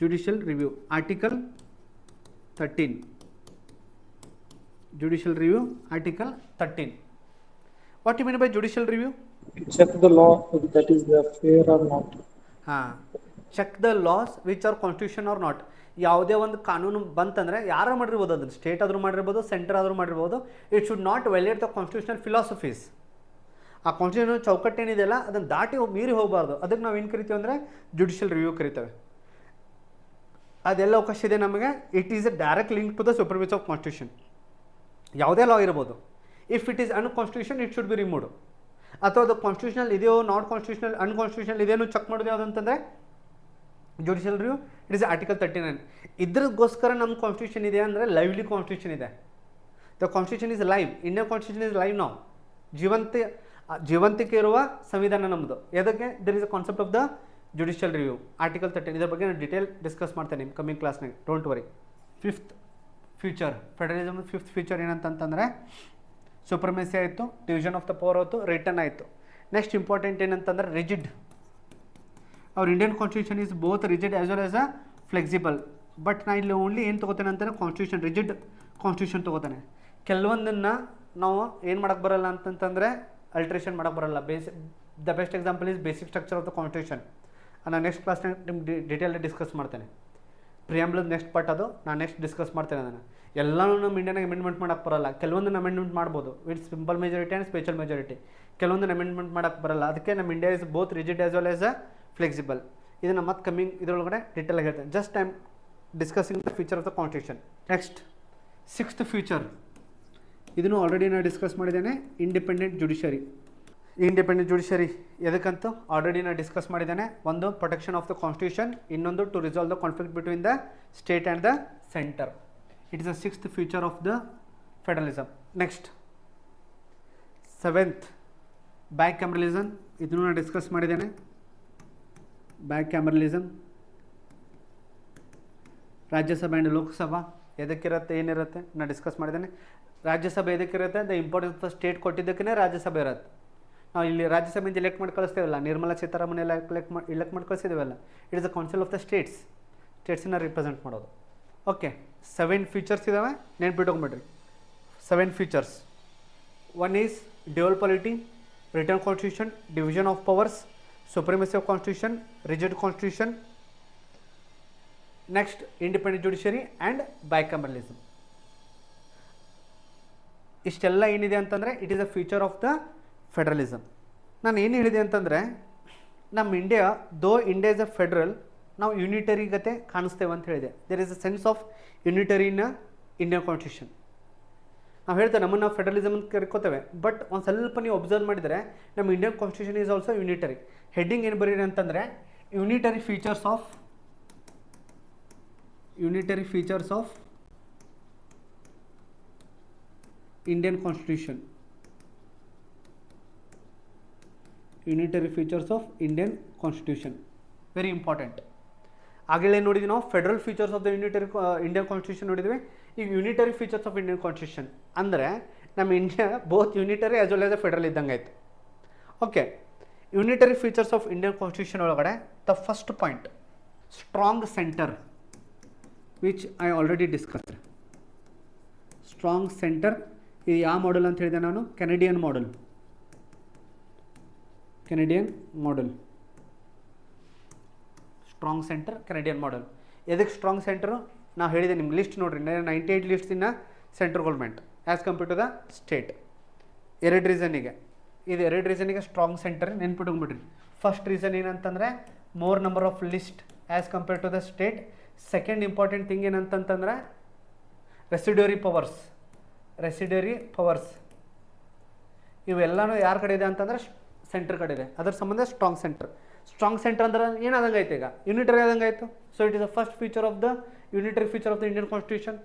Judicial review, article 13. Judicial review, article 13. What you mean by judicial review? Check the law if that is fair or not. ಹಾಂ, check the laws which are constitution or not. ಯಾವುದೇ ಒಂದು ಕಾನೂನು ಬಂತಂದರೆ ಯಾರು ಮಾಡಿರ್ಬೋದು, ಅದನ್ನು ಸ್ಟೇಟ್ ಆದರೂ ಮಾಡಿರ್ಬೋದು, ಸೆಂಟ್ರ್ ಆದರೂ ಮಾಡಿರ್ಬೋದು. It should not violate the constitutional philosophies. ಆ ಕಾನ್ಸ್ಟಿಟ್ಯೂಷನ್ ಚೌಕಟ್ಟು ಏನಿದೆಯಲ್ಲ ಅದನ್ನು ದಾಟಿ ಮೀರಿ ಹೋಗಬಾರ್ದು. ಅದಕ್ಕೆ ನಾವು ಏನು ಕರಿತೀವಿ ಅಂದರೆ ಜುಡಿಷಿಯಲ್ ರಿವ್ಯೂ ಕರಿತೇವೆ. ಅದೆಲ್ಲ ಅವಕಾಶ ಇದೆ ನಮಗೆ. It is a direct link to the supremacy of constitution. ಯಾವುದೇ ಲಾ ಇರ್ಬೋದು, if it is unconstitution it should be removed. ಅಥವಾ ಅದು ಕಾನ್ಸ್ಟಿಟ್ಯೂಷನಲ್ ಇದೆಯೋ ನಾಟ್ ಕಾನ್ಸ್ಟಿಟ್ಯೂಷನಲ್ ಅನ್ಕಾನ್ಸ್ಟಿಟ್ಯೂಷನಲ್ ಇದೇನು ಚೆಕ್ ಮಾಡೋದು ಯಾವುದಂತಂದರೆ judicial review. It is article 39. ಇದ್ರಗೋಸ್ಕರ ನಮ್ಮ ಕಾನ್ಸ್ಟಿಟ್ಯೂಷನ್ ಇದೆ ಅಂದರೆ ಲೈವ್ಲಿ ಕಾನ್ಸ್ಟಿಟ್ಯೂಷನ್ ಇದೆ. The constitution is live. Indian constitution is live ನಾವು. ಜೀವಂತಿಕೆ ಇರುವ ಸಂವಿಧಾನ ನಮ್ಮದು. ಯಾವುದಕ್ಕೆ? There is a concept of the judicial review, article 13. ಇದ್ರ ಬಗ್ಗೆ ನಾನು ಡೀಟೇಲ್ ಡಿಸ್ಕಸ್ ಮಾಡ್ತೇನೆ ನಿಮ್ಮ ಕಮ್ಮಿಂಗ್ ಕ್ಲಾಸ್ನಾಗ, don't worry. Fifth feature, federalism fifth feature ಏನಂತಂತಂದರೆ ಸುಪ್ರಮೆಸಿ ಆಯಿತು, ಡಿವಿಷನ್ ಆಫ್ ದ ಪವರ್ ಆಯಿತು, ರಿಟರ್ನ್ ಆಯಿತು. ನೆಕ್ಸ್ಟ್ ಇಂಪಾರ್ಟೆಂಟ್ ಏನಂತಂದರೆ ರಿಜಿಡ್. ಅವ್ರ Indian constitution is both rigid as well as a flexible. But ನಾನು ಇಲ್ಲಿ ಓನ್ಲಿ ಏನು ತೊಗೋತೇನೆ ಅಂತಾರೆ ಕಾನ್ಸ್ಟಿಟ್ಯೂಷನ್, ರಿಜಿಡ್ ಕಾನ್ಸ್ಟಿಟ್ಯೂಷನ್ ತೊಗೋತಾನೆ. ಕೆಲವೊಂದನ್ನು ನಾವು ಏನು ಮಾಡೋಕ್ಕೆ ಬರಲ್ಲ ಅಂತಂತಂದರೆ ಅಲ್ಟ್ರೇಷನ್ ಮಾಡೋಕ್ಕೆ ಬರಲ್ಲ. The best example is basic structure of the constitution. ನಾನು ನೆಕ್ಸ್ಟ್ ಕ್ಲಾಸ್ನಾಗ ನಿಮ್ಗೆ ಡೀಟೇಲ್ ಡಿಸ್ಕಸ್ ಮಾಡ್ತೇನೆ. ಪ್ರಿಯಾಂಬಲ್ ನೆಕ್ಸ್ಟ್ ಪಾರ್ಟ್ ಅದು ನಾನು ನೆಕ್ಸ್ಟ್ ಡಿಸ್ಕಸ್ ಮಾಡ್ತೇನೆ. ಅದನ್ನು ಎಲ್ಲನೂ ನಮ್ಮ ಇಂಡಿಯಾನಾಗ ಅಮೆಂಡ್ಮೆಂಟ್ ಮಾಡೋಕ್ಕೆ ಬರಲ್ಲ. ಕೆಲವೊಂದು ಅಮೆಂಡ್ಮೆಂಟ್ ಮಾಡ್ಬೋದು with simple majority and special majority. ಕೆಲವೊಂದು ಅಮೆಂಡ್ಮೆಂಟ್ ಮಾಡೋಕ್ಕೆ ಬರಲ್ಲ. ಅದಕ್ಕೆ ನಮ್ಮ India is both rigid as well as a flexible. ಇದನ್ನು ಮತ್ತೆ ಕಮ್ಮಿಂಗ್ ಇದರೊಳಗಡೆ ಡೀಟೇಲಾಗಿ ಹೇಳ್ತೇನೆ. Just I am discussing the future of the constitution. Next 6th future, ಇದನ್ನು ಆಲ್ರೆಡಿ ನಾನು ಡಿಸ್ಕಸ್ ಮಾಡಿದ್ದೇನೆ. Independent judiciary. ಇಂಡಿಪೆಂಡೆಂಟ್ ಜುಡಿಷರಿ ಎದಕ್ಕಂತೂ ಆಲ್ರೆಡಿ ನಾನು ಡಿಸ್ಕಸ್ ಮಾಡಿದ್ದೇನೆ. ಒಂದು ಪ್ರೊಟೆಕ್ಷನ್ ಆಫ್ ದ ಕಾನ್ಸ್ಟಿಟ್ಯೂಷನ್, ಇನ್ನೊಂದು to resolve the conflict between the state and the centre. It is a 6th future of the federalism. Next 7th ಬೈಕ್ಯಾಮರಲಿಸಮ್. ಇದನ್ನು ನಾನು discuss ಮಾಡಿದ್ದೇನೆ. ಬೈಕ್ಯಾಮರಲಿಸಮ್, ರಾಜ್ಯಸಭೆ and Lok Sabha ಎದಕ್ಕಿರುತ್ತೆ ಏನಿರುತ್ತೆ ನಾನು ಡಿಸ್ಕಸ್ ಮಾಡಿದ್ದೇನೆ. ರಾಜ್ಯಸಭೆ ಎದಕ್ಕಿರುತ್ತೆ, the importance of the state ಕೊಟ್ಟಿದ್ದಕ್ಕೇ ರಾಜ್ಯಸಭೆ ಇರುತ್ತೆ. ನಾವು ಇಲ್ಲಿ ರಾಜ್ಯಸಭೆಯಿಂದ ಎಲೆಕ್ಟ್ ಮಾಡಿ ಕಳಿಸ್ತೇವಲ್ಲ, ನಿರ್ಮಲಾ ಸೀತಾರಾಮನ್ ಎಲ್ಲ ಎಲೆಕ್ಟ್ ಮಾಡಿ ಕಳಿಸಿದ್ದೇವಲ್ಲ, it is the council of the ಸ್ಟೇಟ್ಸನ್ನ ರಿಪ್ರೆಸೆಂಟ್ ಮಾಡೋದು. ಓಕೆ, 7 ಫೀಚರ್ಸ್ ಇದ್ದಾವೆ, ನೆನ್ಪಿಟ್ಕೊಂಬಿಡ್ರಿ. 7 features. One is dual polity, written constitution, division of powers, supremacy of constitution, rigid constitution. Next independent judiciary and bicameralism. ಇಷ್ಟೆಲ್ಲ ಏನಿದೆ ಅಂತಂದರೆ it is a future of the federalism. ನಾನು ಏನು ಹೇಳಿದೆ ಅಂತಂದರೆ, ನಮ್ಮ India India is a federal, ನಾವು unitary ಗತೆ ಕಾಣಿಸ್ತೇವೆ ಅಂತ ಹೇಳಿದೆ. There is a sense of unitary in Indian constitution. ನಾವು ಹೇಳ್ತೇವೆ ನಮ್ಮನ್ನು ನಾವು ಫೆಡರಲಿಸಮ್ ಅಂತ ಕರ್ಕೋತೇವೆ, ಬಟ್ ಒಂದು ಸ್ವಲ್ಪ ನೀವು ಅಬ್ಸರ್ವ್ ಮಾಡಿದರೆ ನಮ್ಮ Indian constitution is also unitary. Heading ಏನು ಬರೀರಿ ಅಂತಂದರೆ unitary features of Indian constitution. Unitary features of Indian constitution very important. ಆಗಲೇ ನೋಡಿದ್ವಿ ನಾವು federal features of the Indian constitution ನೋಡಿದ್ವಿ. ಈಗ unitary features of Indian constitution ಅಂದರೆ ನಮ್ಮ India both unitary as well as a federal ಇದ್ದಂಗೆ ಆಯಿತು. Okay, unitary features of Indian constitution ಒಳಗಡೆ the first point, strong centre, which I already discussed. Strong centre ಇದು ಯಾವ model ಅಂತ ಹೇಳಿದೆ ನಾನು? Canadian model. Strong centre, Canadian model. ಎದಕ್ಕೆ strong centre? ನಾವು ಹೇಳಿದೆ ನಿಮ್ಗೆ ಲಿಸ್ಟ್ ನೋಡಿರಿ, 98 lists in central government as compare to the state. 2 ರೀಸನಿಗೆ ಇದು 2 ರೀಸನಿಗೆ ಸ್ಟ್ರಾಂಗ್ ಸೆಂಟರ್ ನೆನ್ಪಿಟ್ಕೊಂಡ್ಬಿಡ್ರಿ. ಫಸ್ಟ್ ರೀಸನ್ ಏನಂತಂದರೆ more number of list as compare to the state. Second important thing ಏನಂತಂತಂದರೆ ರೆಸಿಡ್ಯೂರಿ ಪವರ್ಸ್ ಇವೆಲ್ಲನೂ ಯಾರ ಕಡೆ ಇದೆ ಅಂತಂದರೆ ಸೆಂಟರ್ ಕಡೆ ಇದೆ. ಅದರ ಸಂಬಂಧ ಸ್ಟ್ರಾಂಗ್ ಸೆಂಟರ್ ಅಂದ್ರೆ ಏನಾದಂಗೆ ಆಯ್ತು, ಈಗ ಯೂನಿಟರಿ ಆದಂಗೆ ಆಯಿತು. So it is the first feature of the unitary feature of the Indian constitution.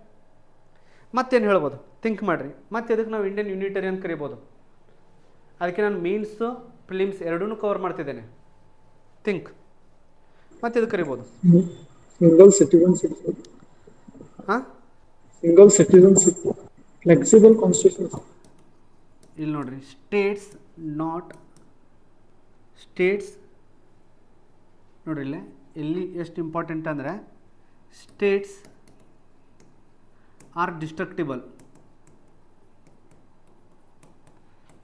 ಮತ್ತೇನು ಹೇಳ್ಬೋದು ಥಿಂಕ್ ಮಾಡಿರಿ. ಮತ್ತೆ ಇದಕ್ಕೆ ನಾವು ಇಂಡಿಯನ್ ಯೂನಿಟರಿ ಅಂತ ಕರಿಬೋದು. ಅದಕ್ಕೆ ನಾನು ಮೀನ್ಸು ಪ್ರಿಲಿಮ್ಸ್ ಎರಡೂ ಕವರ್ ಮಾಡ್ತಿದ್ದೇನೆ. ಥಿಂಕ್ ಮತ್ತೆ ಇದು ಕರಿಬೋದು ಸಿಂಗಲ್ ಸಿಟಿಜನ್ಶಿಪ್. ಹಾಂ, ಸಿಂಗಲ್ ಸಿಟಿಜನ್ಶಿಪ್, ಫ್ಲೆಕ್ಸಿಬಲ್ ಕಾನ್ಸ್ಟಿಟ್ಯೂಷನ್. ಇಲ್ಲಿ ನೋಡ್ರಿ, ಸ್ಟೇಟ್ಸ್ ನೋಡ್ರಿ ಇಲ್ಲೇ ಎಲ್ಲಿ ಎಷ್ಟು ಇಂಪಾರ್ಟೆಂಟ್ ಅಂದರೆ states are destructible,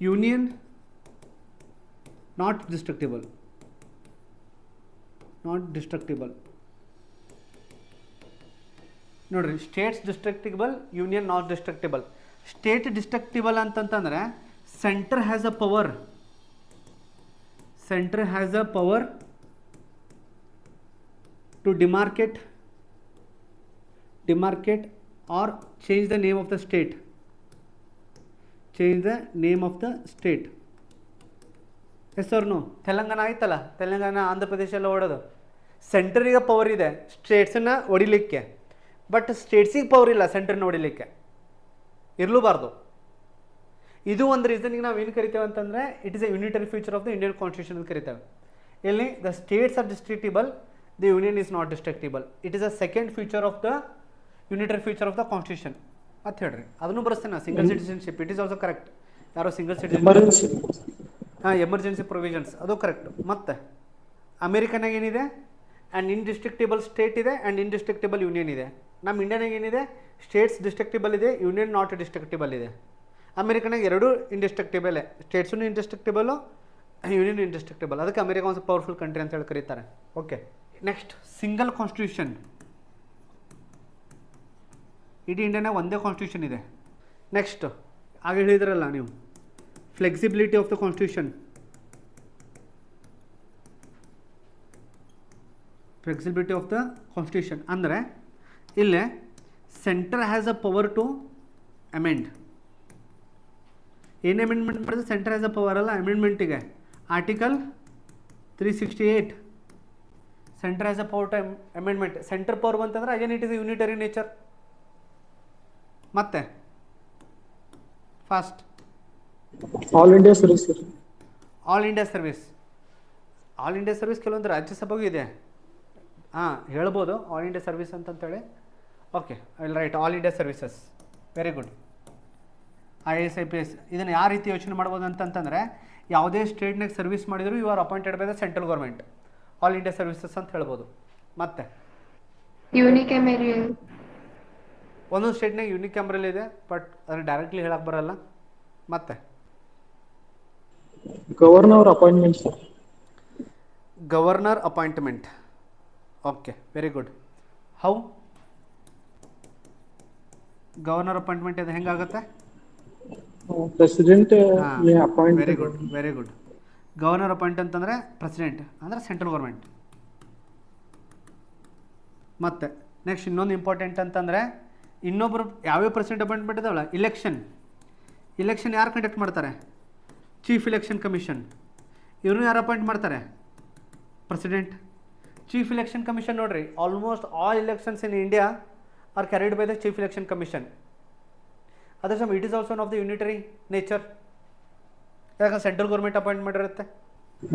union not destructible. ನೋಡ್ರಿ, states destructible, union not destructible. State destructible ಅಂತಂತಂದರೆ centre has a power to demarcate or change the name of the state. Yes or no? Telangana ಆಯ್ತಲ್ಲ, ತೆಲಂಗಾಣ ಆಂಧ್ರ ಪ್ರದೇಶ ಎಲ್ಲ ಓಡೋದು. ಸೆಂಟ್ರಿಗೆ ಪವರ್ ಇದೆ ಸ್ಟೇಟ್ಸನ್ನು ಹೊಡಿಲಿಕ್ಕೆ, but ಸ್ಟೇಟ್ಸಿಗೆ power ಇಲ್ಲ ಸೆಂಟ್ರನ್ನ ಹೊಡಿಲಿಕ್ಕೆ, ಇರಲೂಬಾರ್ದು. ಇದು ಒಂದು ರೀಸನ್ಗೆ ನಾವು ಏನು ಕರಿತೇವೆ ಅಂತಂದರೆ it is a unitary feature of the Indian constitution ಅಂತ ಕರಿತೇವೆ. ಇಲ್ಲಿ the states are destructible, the union is not destructible. It is a second feature of the unitary feature of the constitution ಅಂತ ಹೇಳ್ರಿ. ಅದನ್ನು ಬರೆಸ್ತೇನೆ. Single citizenship it is also correct. ಯಾರೋ single citizen, emergency provisions ಅದು correct. ಮತ್ತು ಅಮೇರಿಕನಾಗ ಏನಿದೆ, and indestructible state ಇದೆ ಆ್ಯಂಡ್ ಇಂಡಿಸ್ಟ್ರಕ್ಟಿಬಲ್ ಯೂನಿಯನ್ ಇದೆ. ನಮ್ಮ ಇಂಡಿಯಾನಾಗ ಏನಿದೆ, ಸ್ಟೇಟ್ಸ್ ಡಿಸ್ಟ್ರಕ್ಟಿಬಲ್ ಇದೆ, ಯೂನಿಯನ್ ನಾಟ್ ಡಿಸ್ಟ್ರಕ್ಟಿಬಲ್ ಇದೆ. ಅಮೇರಿಕನಾಗ ಎರಡೂ ಇಂಡಿಸ್ಟ್ರಕ್ಟಿಬಲ್, ಸ್ಟೇಟ್ಸೂ ಇಂಡಿಸ್ಟ್ರಕ್ಟಿಬಲು, ಯೂನಿಯನ್ ಇಂಡಿಸ್ಟ್ರಕ್ಟೇಬಲ್, ಅದಕ್ಕೆ ಅಮೆರಿಕ ಒಂದು ಪವರ್ಫುಲ್ ಕಂಟ್ರಿ ಅಂತ ಹೇಳಿ ಕರೀತಾರೆ. Okay, next single constitution. ಇಡೀ ಇಂಡಿಯಾನಾಗ ಒಂದೇ ಕಾನ್ಸ್ಟಿಟ್ಯೂಷನ್ ಇದೆ. ನೆಕ್ಸ್ಟ್ ಆಗ ಹೇಳಿದ್ರಲ್ಲ ನೀವು flexibility of the constitution. Flexibility of the constitution ಅಂದರೆ ಇಲ್ಲೇ centre has a power to amend. ಏನು ಅಮೆಂಡ್ಮೆಂಟ್ ಮಾಡಿದ್ರೆ ಸೆಂಟರ್ ಹ್ಯಾಸ್ ಅ ಪವರ್ ಅಲ್ಲ ಅಮೆಂಡ್ಮೆಂಟಿಗೆ. Article 368 centre has a power to amendment. Centre power ಬಂತಂದ್ರೆ again it is unitary nature. ಮತ್ತೆ fast all India service sir. All India service. All India service ಕೆಲವೊಂದು ರಾಜ್ಯಸಭೆಗೂ ಇದೆ. ಹಾಂ ಹೇಳ್ಬೋದು ಆಲ್ ಇಂಡಿಯಾ ಸರ್ವಿಸ್ ಅಂತಂತೇಳಿ. Okay, I will write all India services. Very good. IAS IPS ಇದನ್ನು ಯಾವ ರೀತಿ ಯೋಚನೆ ಮಾಡ್ಬೋದು ಅಂತಂತಂದರೆ ಯಾವುದೇ ಸ್ಟೇಟ್ನಾಗ ಸರ್ವಿಸ್ ಮಾಡಿದರೂ you are appointed by the central government. All India services ಅಂತ ಹೇಳ್ಬೋದು. ಮತ್ತೆ Unicameral. ಒಂದೊಂದು ಸ್ಟೇಟ್ನಾಗ ಯೂನಿಕ್ಯಾಮ್ರಲ್ ಇದೆ, ಬಟ್ ಅದನ್ನು ಡೈರೆಕ್ಟ್ಲಿ ಹೇಳಕ್ಕೆ ಬರಲ್ಲ. ಮತ್ತೆ governor appointment sir. Governor appointment. Okay, very good. How governor appointment ಇದು ಹೆಂಗಾಗುತ್ತೆ? President appoint. Very good, very good. Governor appoint ಅಂತಂದರೆ ಪ್ರೆಸಿಡೆಂಟ್ ಅಂದರೆ ಸೆಂಟ್ರಲ್ ಗೌರ್ಮೆಂಟ್. ಮತ್ತು ನೆಕ್ಸ್ಟ್ ಇನ್ನೊಂದು ಇಂಪಾರ್ಟೆಂಟ್ ಅಂತಂದರೆ ಇನ್ನೊಬ್ಬರು ಯಾವ್ಯಾವ ಪ್ರೆಸಿಡೆಂಟ್ ಅಪಾಯಿಂಟ್ಮೆಂಟ್ ಇದಾವಲ್ಲ, ಇಲೆಕ್ಷನ್ ಯಾರು ಕಂಡಕ್ಟ್ ಮಾಡ್ತಾರೆ? Chief election commission. ಇವ್ರನ್ನೂ ಯಾರು ಅಪಾಯಿಂಟ್ ಮಾಡ್ತಾರೆ? ಪ್ರೆಸಿಡೆಂಟ್. ಚೀಫ್ ಇಲೆಕ್ಷನ್ ಕಮಿಷನ್ ನೋಡ್ರಿ, almost all elections in India are carried by the chief election commission. ಅದರ some it is also one of the unitary nature. ಯಾಕಂದ್ರೆ central government appoint ಮಾಡಿರುತ್ತೆ.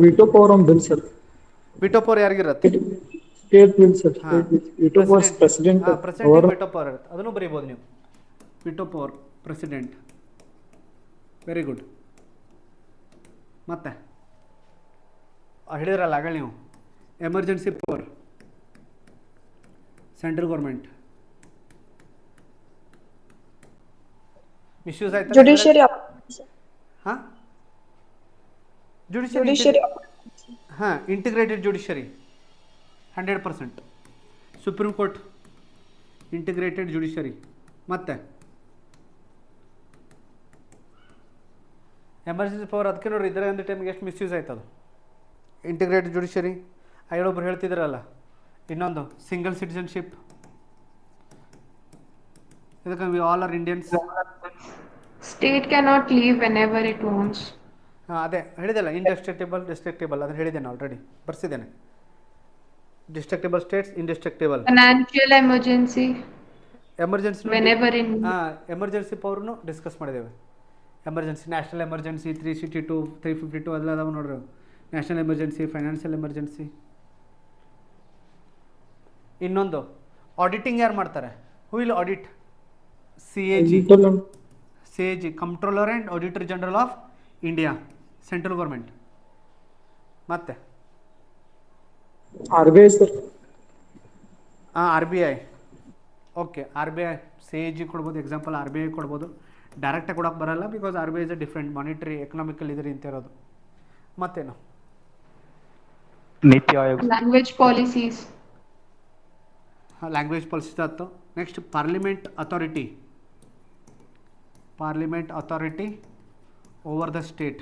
Veto power on bill sir. Veto power ಯಾರಿಗಿರುತ್ತೆ? State bill sir. Veto power president. President veto power ಇರುತ್ತೆ, ಅದನ್ನು ಬರೀಬೋದು ನೀವು. Veto power president. Very good. ಮತ್ತೆ ಹೇಳಿದ್ರಲ್ಲ ಆಗಲಿ ನೀವು emergency power central government. Misuse ಆಯ್ತು. ಜುಡಿಷಿಯರಿ. ಹಾಂ, ಜುಡಿಷಿಯರಿ. ಹಾಂ, integrated judiciary 100%. Supreme court integrated judiciary. ಮತ್ತೆ ಎಮರ್ಜೆನ್ಸಿ ಪವರ್ ಅದಕ್ಕೆ ನೋಡ್ರಿ, ಇದರ ಒಂದು ಟೈಮಿಗೆ ಎಷ್ಟು ಮಿಸ್ಯೂಸ್ ಆಯ್ತದು. Integrated judiciary. ಒಬ್ರು ಹೇಳ್ತಿದ್ರಲ್ಲ ಇನ್ನೊಂದು ಸಿಂಗಲ್ ಸಿಟಿಸನ್ಶಿಪ್. ಇದಕ್ಕೆ we all are Indians. State cannot leave whenever it wants. ಹಾಂ, ಅದೇ ಹೇಳಿದೆಲ್ಲ ಇಂಡೆಸ್ಟ್ರಕ್ಟೇಬಲ್, ಡಿಸ್ಟ್ರಕ್ಟೇಬಲ್ ಅದನ್ನು ಹೇಳಿದ್ದೇನೆ ಆಲ್ರೆಡಿ, ಬರ್ಸಿದ್ದೇನೆ. Destructible states, indestructible. Financial emergency. Emergency Whenever in. ಹಾಂ, ಎಮರ್ಜೆನ್ಸಿ ಪವರ್ನು ಡಿಸ್ಕಸ್ ಮಾಡಿದ್ದೇವೆ. ಎಮರ್ಜೆನ್ಸಿ, ನ್ಯಾಷನಲ್ ಎಮರ್ಜೆನ್ಸಿ 362, 352 ಅದೆಲ್ಲ ಅದಾವೆ ನೋಡ್ರಿ. National emergency, financial emergency. ಇನ್ನೊಂದು ಆಡಿಟಿಂಗ್ ಯಾರು ಮಾಡ್ತಾರೆ? Who will audit? CAG. CAG, controller and auditor general of India, central government. ಮತ್ತೆ RBI sir. RBI. Okay, RBI CAG ಕೊಡ್ಬೋದು ಎಕ್ಸಾಂಪಲ್, RBI ಕೊಡ್ಬೋದು. ಡೈರೆಕ್ಟಾಗಿ ಕೊಡೋಕೆ ಬರಲ್ಲ, because RBI is a different monetary economical ಇದ್ರ ಇಂತಿರೋದು. ಮತ್ತೇನು? NITI Aayog. Language policies. Language policies ಆಯ್ತು. Next parliament authority. Parliament authority over the state.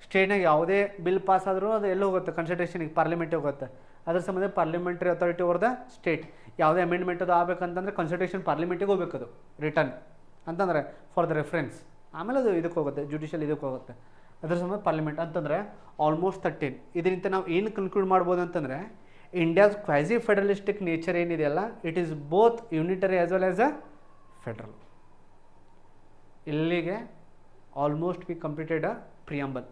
ಸ್ಟೇಟ್ನಾಗ ಯಾವುದೇ ಬಿಲ್ ಪಾಸ್ ಆದರೂ ಅದು ಎಲ್ಲಿ ಹೋಗುತ್ತೆ? ಕನ್ಸಲ್ಟೇಷನಿಗೆ, ಪಾರ್ಲಿಮೆಂಟಿಗೆ ಹೋಗುತ್ತೆ. ಅದ್ರ ಸಂಬಂಧ parliamentary authority over the state. ಯಾವುದೇ ಅಮೆಂಡ್ಮೆಂಟ್ ಅದು ಆಗಬೇಕಂತಂದ್ರೆ ಕನ್ಸಲ್ಟೇಷನ್ ಪಾರ್ಲಿಮೆಂಟಿಗೆ ಹೋಗ್ಬೇಕು, ಅದು ರಿಟರ್ನ್ ಅಂತಂದರೆ ಫಾರ್ ದ ರೆಫರೆನ್ಸ್. ಆಮೇಲೆ ಅದು ಇದಕ್ಕೆ ಹೋಗುತ್ತೆ, ಜುಡಿಷಿಯಲ್ ಇದಕ್ಕೆ ಹೋಗುತ್ತೆ. ಅದ್ರ ಸಂಬಂಧ ಪಾರ್ಲಿಮೆಂಟ್ ಅಂತಂದರೆ ಆಲ್ಮೋಸ್ಟ್ 13. ಇದರಿಂದ ನಾವು ಏನು ಕನ್ಕ್ಲೂಡ್ ಮಾಡ್ಬೋದು ಅಂತಂದರೆ ಇಂಡಿಯಾಸ್ ಕ್ವಾಸಿ ಫೆಡರಲಿಸ್ಟಿಕ್ ನೇಚರ್ ಏನಿದೆಯಲ್ಲ, it is both unitary as well as a federal. ಇಲ್ಲಿಗೆ almost we completed a preamble.